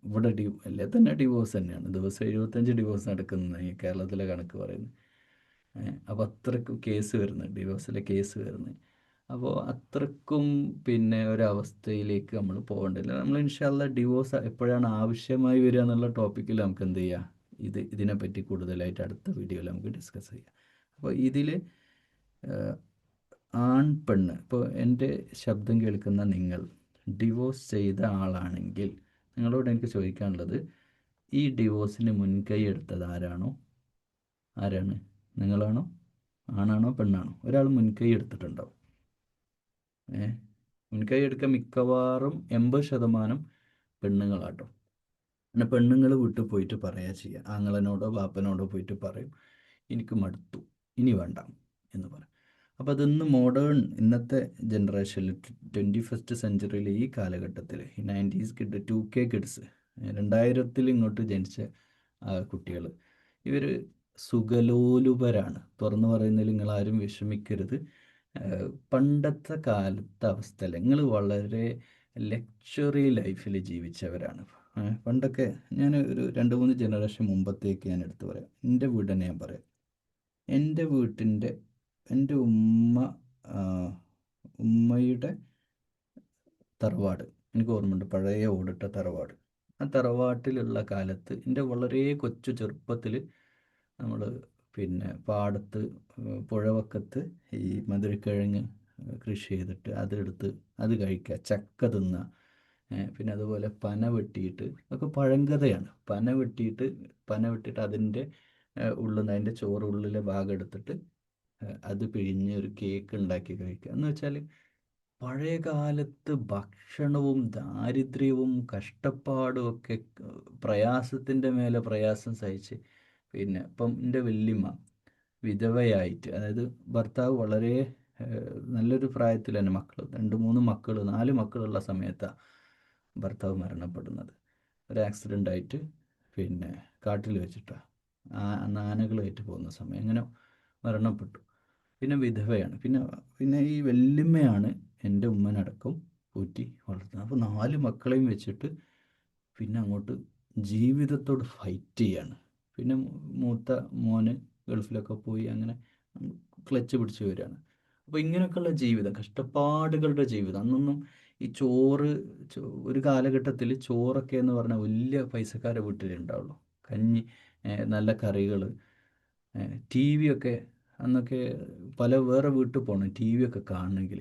ഇവിടെ അല്ലേ തന്നെ ഡിവോഴ്സ് തന്നെയാണ്, ദിവസം 75 ഡിവോഴ്സ് നടക്കുന്നത് ഈ കേരളത്തിലെ കണക്ക് പറയുന്നത്. അപ്പോൾ അത്രക്കും കേസ് വരുന്നത്, ഡിവോഴ്സിലെ കേസ് വരുന്നത്. അപ്പോൾ അത്രക്കും പിന്നെ ഒരവസ്ഥയിലേക്ക് നമ്മൾ പോകേണ്ടില്ല. നമ്മൾ ഇൻഷാ അല്ലാ ഡിവോഴ്സ് എപ്പോഴാണ് ആവശ്യമായി വരിക എന്നുള്ള ടോപ്പിക്കിൽ നമുക്ക് എന്ത് ചെയ്യാം, ഇതിനെപ്പറ്റി കൂടുതലായിട്ട് അടുത്ത വീഡിയോയിൽ നമുക്ക് ഡിസ്കസ് ചെയ്യാം. അപ്പോൾ ഇതിൽ ആൺ പെണ്ണ്, ഇപ്പോൾ എൻ്റെ ശബ്ദം കേൾക്കുന്ന നിങ്ങൾ ഡിവോഴ്സ് ചെയ്ത ആളാണെങ്കിൽ നിങ്ങളോട് എനിക്ക് ചോദിക്കാനുള്ളത്, ഈ ഡിവോഴ്സിന് മുൻകൈ എടുത്തത് ആരാണ്? നിങ്ങളാണോ? ആണാണോ പെണ്ണാണോ? ഒരാൾ മുൻകൈ എടുത്തിട്ടുണ്ടാവും. മുൻകൈ എടുക്കാൻ മിക്കവാറും 80% പെണ്ണുങ്ങളാട്ടോ. പിന്നെ പെണ്ണുങ്ങൾ വീട്ടിൽ പോയിട്ട് പറയുക ചെയ്യുക, ആങ്ങളനോടോ ബാപ്പനോടോ പോയിട്ട് പറയും, എനിക്ക് മടുത്തു, ഇനി വേണ്ട എന്ന് പറയും. അപ്പോൾ അതിന്ന് ഇന്നത്തെ ജനറേഷനിൽ 21st സെഞ്ച്വറിയിൽ ഈ കാലഘട്ടത്തിൽ ഈ 90s കിഡ് 2K കിഡ്സ് 2000 ഇങ്ങോട്ട് ജനിച്ച കുട്ടികൾ, ഇവർ സുഖലോലുപരാണ്. തുറന്നു പറയുന്നതിൽ നിങ്ങളാരും വിഷമിക്കരുത്. പണ്ടത്തെ കാലത്തെ അവസ്ഥയല്ല, നിങ്ങൾ വളരെ ലക്ഷറി ലൈഫിൽ ജീവിച്ചവരാണ്. പണ്ടൊക്കെ ഞാൻ ഒരു 2-3 ജനറേഷൻ മുമ്പത്തേക്ക് ഞാൻ എടുത്തു പറയാം. എൻ്റെ വീട് തന്നെ ഞാൻ പറയാം. എൻ്റെ ഉമ്മയുടെ തറവാട് എനിക്ക് ഓർമ്മയുണ്ട്, പഴയ ഓടിട്ട തറവാട്. ആ തറവാട്ടിലുള്ള കാലത്ത് എൻ്റെ വളരെ കൊച്ചു ചെറുപ്പത്തിൽ നമ്മൾ പിന്നെ പാടത്ത് പുഴവക്കത്ത് ഈ മധുരക്കിഴങ്ങ് കൃഷി ചെയ്തിട്ട് അതെടുത്ത് അത് കഴിക്കുക, ചക്ക തിന്നുക, പിന്നെ അതുപോലെ പന വെട്ടിയിട്ട്, അതൊക്കെ പഴങ്കഥയാണ്. പന വെട്ടിയിട്ട് അതിൻ്റെ അതിൻ്റെ ചോറ് ഉള്ളിലെ ഭാഗം എടുത്തിട്ട് അത് പിഴിഞ്ഞ് ഒരു കേക്ക് ഉണ്ടാക്കി കഴിക്കുക. എന്ന് വെച്ചാൽ പഴയ കാലത്ത് ഭക്ഷണവും ദാരിദ്ര്യവും കഷ്ടപ്പാടും ഒക്കെ പ്രയാസത്തിൻ്റെ മേലെ പ്രയാസം സഹിച്ച്, പിന്നെ ഇപ്പം എൻ്റെ വല്യമ്മ വിധവയായിട്ട്, അതായത് ഭർത്താവ് വളരെ നല്ലൊരു പ്രായത്തിൽ തന്നെ, 2-3 മക്കൾ 4 മക്കളുള്ള സമയത്താണ് ഭർത്താവ് മരണപ്പെടുന്നത്. ഒരു ആക്സിഡൻ്റ് ആയിട്ട് പിന്നെ കാട്ടിൽ വെച്ചിട്ടാണ്, ആനകളുമായിട്ട് പോകുന്ന സമയം അങ്ങനെ മരണപ്പെട്ടു. പിന്നെ വിധവയാണ്. പിന്നെ ഈ വല്യമ്മയാണ് എൻ്റെ ഉമ്മനടക്കം പോറ്റി വളർത്തുന്നത്. അപ്പോൾ 4 മക്കളെയും വെച്ചിട്ട് പിന്നെ അങ്ങോട്ട് ജീവിതത്തോട് ഫൈറ്റ് ചെയ്യാണ്. പിന്നെ മൂത്ത മോന് ഗൾഫിലൊക്കെ പോയി അങ്ങനെ ക്ലച്ച് പിടിച്ച് വരികയാണ്. അപ്പോൾ ഇങ്ങനെയൊക്കെയുള്ള ജീവിതം, കഷ്ടപ്പാടുകളുടെ ജീവിതം. അന്നൊന്നും ഈ ചോറ് ഒരു കാലഘട്ടത്തിൽ ചോറൊക്കെ എന്ന് പറഞ്ഞാൽ വലിയ പൈസക്കാരെ വീട്ടിലേ ഉണ്ടാവുള്ളൂ. കഞ്ഞി, നല്ല കറികൾ, ടി വി ഒക്കെ അന്നൊക്കെ പല വേറെ വീട്ടിൽ പോകണം ടി വി ഒക്കെ കാണണമെങ്കിൽ.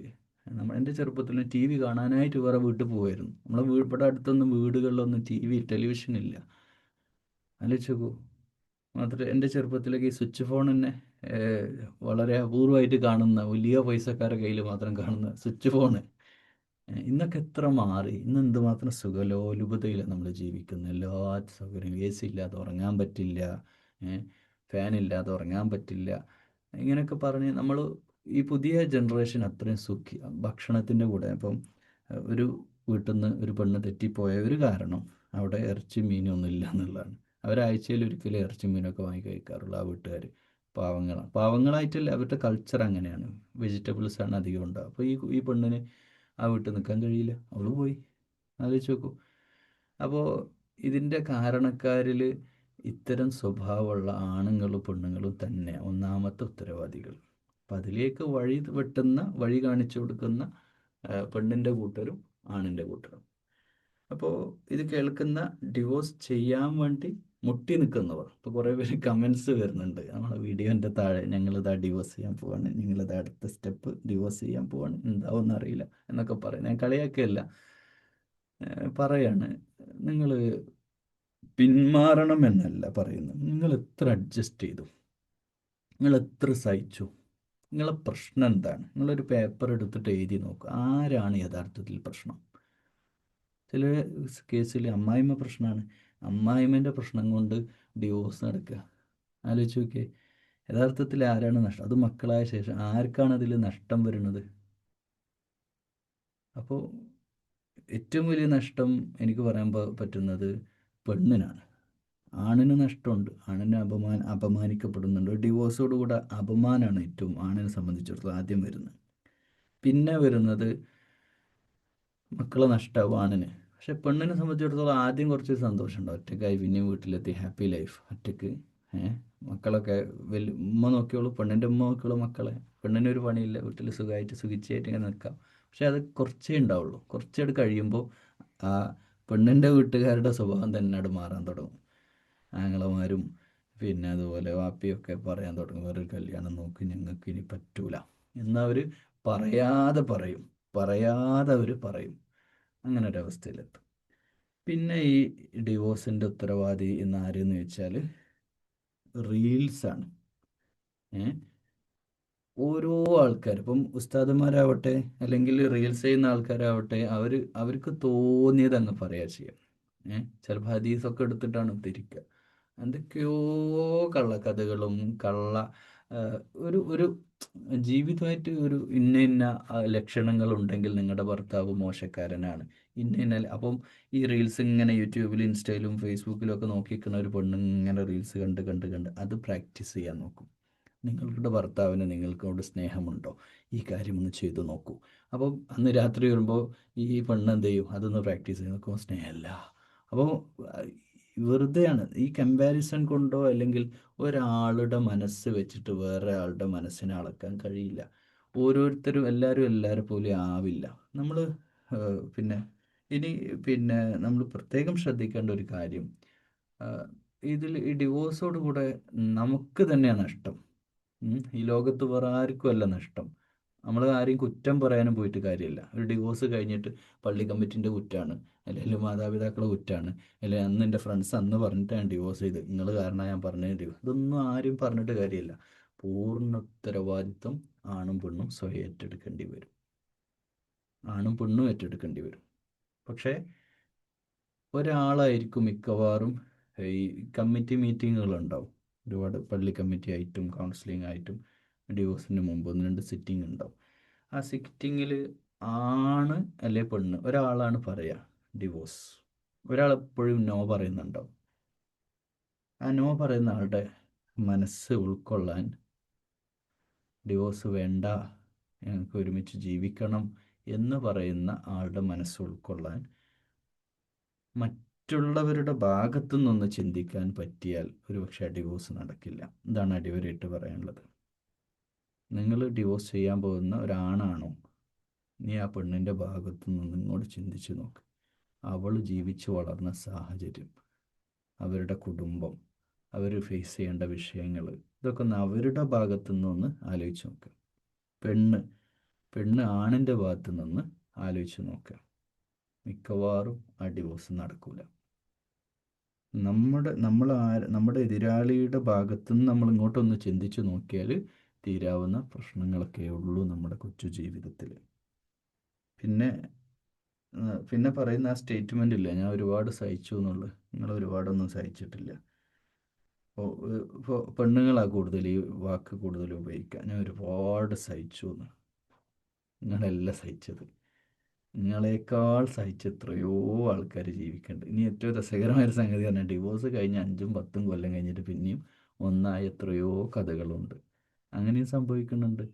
എൻ്റെ ചെറുപ്പത്തിൽ ടി വി കാണാനായിട്ട് വേറെ വീട്ടിൽ പോകുമായിരുന്നു. നമ്മളെ ഇവിടെ അടുത്തൊന്നും വീടുകളിലൊന്നും ടെലിവിഷൻ ഇല്ല. ആലോചിച്ച് നോക്കൂ. മാത്രമല്ല എൻ്റെ ചെറുപ്പത്തിലേക്ക് ഈ സ്വിച്ച് ഫോൺ തന്നെ വളരെ അപൂർവമായിട്ട് കാണുന്ന, വലിയ പൈസക്കാരുടെ കയ്യിൽ മാത്രം കാണുന്ന സ്വിച്ച് ഫോണ്. ഇന്നൊക്കെ എത്ര മാറി. ഇന്ന് എന്തുമാത്രം സുഖലോലുപതയിലാണ് നമ്മൾ ജീവിക്കുന്നത്. എല്ലാ സൗകര്യം, എ സി ഇല്ലാതെ ഉറങ്ങാൻ പറ്റില്ല, ഫാനില്ലാതെ ഉറങ്ങാൻ പറ്റില്ല. ഇങ്ങനെയൊക്കെ പറഞ്ഞ് നമ്മൾ ഈ പുതിയ ജനറേഷൻ അത്രയും സുഖി. ഭക്ഷണത്തിൻ്റെ കൂടെ ഇപ്പം ഒരു വീട്ടിൽ നിന്ന് ഒരു പെണ്ണ് തെറ്റിപ്പോയ ഒരു കാരണം അവിടെ ഇറച്ചി മീനൊന്നും ഇല്ല എന്നുള്ളതാണ്. അവരാഴ്ചയിൽ ഒരിക്കലും ഇറച്ചി മീനൊക്കെ വാങ്ങി കഴിക്കാറുള്ളൂ ആ വീട്ടുകാർ. പാവങ്ങളായിട്ടല്ല, അവരുടെ കൾച്ചർ അങ്ങനെയാണ്. വെജിറ്റബിൾസാണ് അധികം ഉണ്ടാവുക. അപ്പോൾ ഈ പെണ്ണിന് ആ വീട്ടിൽ നിൽക്കാൻ കഴിയില്ല, അവൾ പോയി. ആലോചിച്ച് നോക്കൂ. അപ്പോൾ ഇതിൻ്റെ കാരണക്കാരിൽ ഇത്തരം സ്വഭാവമുള്ള ആണുങ്ങളും പെണ്ണുങ്ങളും തന്നെ ഒന്നാമത്തെ ഉത്തരവാദികൾ. അപ്പം അതിലേക്ക് വഴി കാണിച്ചു കൊടുക്കുന്ന പെണ്ണിൻ്റെ കൂട്ടരും ആണിൻ്റെ കൂട്ടരും. അപ്പോൾ ഇത് കേൾക്കുന്ന ഡിവോഴ്സ് ചെയ്യാൻ വേണ്ടി മുട്ടി നിൽക്കുന്നവർ, ഇപ്പോൾ കുറേ പേര് കമൻസ് വരുന്നുണ്ട് നമ്മുടെ വീഡിയോൻ്റെ താഴെ, ഞങ്ങളിതാ ഡിവോഴ്സ് ചെയ്യാൻ പോവാണ്, നിങ്ങളിതാ അടുത്ത സ്റ്റെപ്പ് ഡിവോഴ്സ് ചെയ്യാൻ പോവാണ്, എന്താവുമെന്ന് അറിയില്ല എന്നൊക്കെ പറയും. ഞാൻ കളിയാക്കിയല്ല, പറയാണ്. നിങ്ങൾ പിന്മാറണം എന്നല്ല പറയുന്നത്. നിങ്ങൾ എത്ര അഡ്ജസ്റ്റ് ചെയ്തു, നിങ്ങൾ എത്ര സഹിച്ചു, നിങ്ങളെ പ്രശ്നം എന്താണ്? നിങ്ങളൊരു പേപ്പർ എടുത്തിട്ട് എഴുതി നോക്കുക, ആരാണ് യഥാർത്ഥത്തിൽ പ്രശ്നം. ചില കേസിൽ അമ്മായിമ്മ പ്രശ്നമാണ്. അമ്മായിമ്മേൻ്റെ പ്രശ്നം കൊണ്ട് ഡിവോഴ്സ് നടക്കുക. ആലോചിച്ച് നോക്കിയേ, യഥാർത്ഥത്തിൽ ആരാണ് നഷ്ടം? അത് മക്കളായ ശേഷം ആർക്കാണ് അതിൽ നഷ്ടം വരുന്നത്? അപ്പോൾ ഏറ്റവും വലിയ നഷ്ടം എനിക്ക് പറയാൻ പറ്റുന്നത് പെണ്ണിനാണ്. ആണിന് നഷ്ടമുണ്ട്, ആണിന് അപമാനിക്കപ്പെടുന്നുണ്ട്. ഡിവോഴ്സോടുകൂടെ അപമാനമാണ് ഏറ്റവും ആണിനെ സംബന്ധിച്ചിടത്തോളം ആദ്യം വരുന്നത്. പിന്നെ വരുന്നത് മക്കളെ നഷ്ടമാവും ആണിന്. പക്ഷെ പെണ്ണിനെ സംബന്ധിച്ചിടത്തോളം ആദ്യം കുറച്ച് സന്തോഷം ഉണ്ടാവും, ഒറ്റക്കായി പിന്നെയും വീട്ടിലെത്തി ഹാപ്പി ലൈഫ്, ഒറ്റക്ക് മക്കളൊക്കെ ഉമ്മ നോക്കിയോളൂ, പെണ്ണിൻ്റെ ഉമ്മ നോക്കിയോളൂ മക്കളെ, പെണ്ണിനൊരു പണിയില്ല, വീട്ടിൽ സുഖമായിട്ട് ഇങ്ങനെ നിൽക്കാം. പക്ഷെ അത് കുറച്ചേ ഉണ്ടാവുള്ളൂ. കുറച്ചെടുത്ത് കഴിയുമ്പോൾ ആ പെണ്ണിൻ്റെ വീട്ടുകാരുടെ സ്വഭാവം തന്നെ അവിടെ മാറാൻ തുടങ്ങും. ആങ്ങളമാരും പിന്നെ അതുപോലെ വാപ്പിയൊക്കെ പറയാൻ തുടങ്ങും, വേറൊരു കല്യാണം നോക്കി, ഞങ്ങൾക്ക് ഇനി പറ്റൂല എന്നവർ പറയാതെ അവർ പറയും. അങ്ങനെ ഒരവസ്ഥയിലെത്തും. പിന്നെ ഈ ഡിവോഴ്സിൻ്റെ ഉത്തരവാദി എന്ന് ആരെന്ന് വെച്ചാൽ റീൽസാണ്. ഓരോ ആൾക്കാർ, ഇപ്പം ഉസ്താദന്മാരാവട്ടെ അല്ലെങ്കിൽ റീൽസ് ചെയ്യുന്ന ആൾക്കാരാവട്ടെ, അവർക്ക് തോന്നിയത് അങ്ങ് പറയുക ചെയ്യാം. ചിലപ്പോൾ ഹദീസൊക്കെ എടുത്തിട്ടാണ് തിരിക്കുക. എന്തൊക്കെയോ കള്ളക്കഥകളും ഒരു ഒരു ജീവിതമായിട്ട് ഒരു ഇന്ന ലക്ഷണങ്ങളുണ്ടെങ്കിൽ നിങ്ങളുടെ ഭർത്താവ് മോശക്കാരനാണ്, അപ്പം ഈ റീൽസ് ഇങ്ങനെ യൂട്യൂബിൽ ഇൻസ്റ്റയിലും ഫേസ്ബുക്കിലും ഒക്കെ നോക്കിക്കുന്ന ഒരു പെണ്ണ് ഇങ്ങനെ റീൽസ് കണ്ട് കണ്ട് കണ്ട് അത് പ്രാക്ടീസ് ചെയ്യാൻ നോക്കും. നിങ്ങളുടെ ഭർത്താവിന് നിങ്ങൾക്കോട് സ്നേഹമുണ്ടോ, ഈ കാര്യം ഒന്ന് ചെയ്തു നോക്കൂ. അപ്പം അന്ന് രാത്രി വരുമ്പോൾ ഈ പെണ്ണ് എന്ത് ചെയ്യും, അതൊന്ന് പ്രാക്ടീസ് ചെയ്ത് നോക്കുമ്പോൾ സ്നേഹമല്ല. അപ്പോൾ വെറുതെയാണ്. ഈ കമ്പാരിസൺ കൊണ്ടോ അല്ലെങ്കിൽ ഒരാളുടെ മനസ്സ് വെച്ചിട്ട് വേറെ ആളുടെ മനസ്സിനെ അളക്കാൻ കഴിയില്ല. ഓരോരുത്തരും എല്ലാവരും പോലെ ആവില്ല. നമ്മൾ പിന്നെ നമ്മൾ പ്രത്യേകം ശ്രദ്ധിക്കേണ്ട ഒരു കാര്യം, ഇതിൽ ഈ ഡിവോഴ്സോട് കൂടെ നമുക്ക് തന്നെയാണ് നഷ്ടം. ഈ ലോകത്ത് വേറെ ആർക്കുമല്ല നഷ്ടം. നമ്മൾ ആരെയും കുറ്റം പറയാനും പോയിട്ട് കാര്യമില്ല. ഒരു ഡിവോഴ്സ് കഴിഞ്ഞിട്ട് പള്ളി കമ്മിറ്റിൻ്റെ കുറ്റമാണ്, അല്ലെങ്കിൽ മാതാപിതാക്കളുടെ കുറ്റമാണ്, അല്ലെങ്കിൽ അന്ന് എൻ്റെ ഫ്രണ്ട്സ് അന്ന് പറഞ്ഞിട്ടാണ് ഡിവോഴ്സ് ചെയ്ത്, നിങ്ങൾ കാരണം ഞാൻ പറഞ്ഞത് ഇതൊന്നും ആരും പറഞ്ഞിട്ട് കാര്യമില്ല. പൂർണ്ണ ഉത്തരവാദിത്വം ആണും പെണ്ണും സ്വയം ഏറ്റെടുക്കേണ്ടി വരും. പക്ഷേ ഒരാളായിരിക്കും മിക്കവാറും ഈ കമ്മിറ്റി മീറ്റിങ്ങുകളുണ്ടാവും. ഒരുപാട് പള്ളി കമ്മിറ്റി ആയിട്ടും കൗൺസിലിംഗ് ആയിട്ടും ഡിവോഴ്സിന് മുമ്പ് 1-2 സിറ്റിംഗ് ഉണ്ടാവും. ആ സിറ്റിങ്ങിൽ ആണ് അല്ലെ പെണ്ണ് ഒരാളാണ് പറയുക ഡിവോഴ്സ്, ഒരാളെപ്പോഴും നോ പറയുന്നുണ്ടാവും. ആ നോ പറയുന്ന ആളുടെ മനസ്സ് ഉൾക്കൊള്ളാൻ, ഡിവോഴ്സ് വേണ്ട, ഞങ്ങൾക്ക് ഒരുമിച്ച് ജീവിക്കണം എന്ന് പറയുന്ന ആളുടെ മനസ്സ് ഉൾക്കൊള്ളാൻ മറ്റുള്ളവരുടെ ഭാഗത്തു നിന്നൊന്ന് ചിന്തിക്കാൻ പറ്റിയാൽ ഒരുപക്ഷെ ഡിവോഴ്സ് നടക്കില്ല. ഇതാണ് അടിവരയിട്ട് പറയാനുള്ളത്. നിങ്ങൾ ഡിവോഴ്സ് ചെയ്യാൻ പോകുന്ന ഒരാണാണോ, നീ ആ പെണ്ണിൻ്റെ ഭാഗത്തു നിന്ന് ഇങ്ങോട്ട് ചിന്തിച്ച് നോക്ക്. അവൾ ജീവിച്ചു വളർന്ന സാഹചര്യം, അവരുടെ കുടുംബം, അവർ ഫേസ് ചെയ്യേണ്ട വിഷയങ്ങൾ, ഇതൊക്കെ ഒന്ന് അവരുടെ ഭാഗത്തു നിന്നൊന്ന് ആലോചിച്ച് നോക്കുക. പെണ്ണ് ആണിൻ്റെ ഭാഗത്തു നിന്ന് ആലോചിച്ച് നോക്കുക. മിക്കവാറും ആ ഡിവോഴ്സ് നടക്കൂല. നമ്മുടെ എതിരാളിയുടെ ഭാഗത്തുനിന്ന് നമ്മൾ ഇങ്ങോട്ടൊന്ന് ചിന്തിച്ച് നോക്കിയാൽ തീരാവുന്ന പ്രശ്നങ്ങളൊക്കെ ഉള്ളൂ നമ്മുടെ കൊച്ചു ജീവിതത്തിൽ. പിന്നെ പറയുന്ന ആ സ്റ്റേറ്റ്മെൻ്റ് ഇല്ല, ഞാൻ ഒരുപാട് സഹിച്ചു എന്നുള്ളത്. നിങ്ങൾ ഒരുപാടൊന്നും സഹിച്ചിട്ടില്ല. ഇപ്പോൾ പെണ്ണുങ്ങളാണ് കൂടുതൽ ഈ വാക്ക് കൂടുതൽ ഉപയോഗിക്കുക. ഞാൻ ഒരുപാട് സഹിച്ചു എന്ന്. നിങ്ങളല്ല സഹിച്ചത്. നിങ്ങളെക്കാൾ സഹിച്ച എത്രയോ ആൾക്കാർ ജീവിക്കുന്നുണ്ട്. ഇനി ഏറ്റവും രസകരമായൊരു സംഗതി പറഞ്ഞാൽ ഡിവോഴ്സ് കഴിഞ്ഞ് 5-10 കൊല്ലം കഴിഞ്ഞിട്ട് പിന്നെയും ഒന്നായ എത്രയോ കഥകളുണ്ട്. അങ്ങനെയും സംഭവിക്കുന്നുണ്ട്.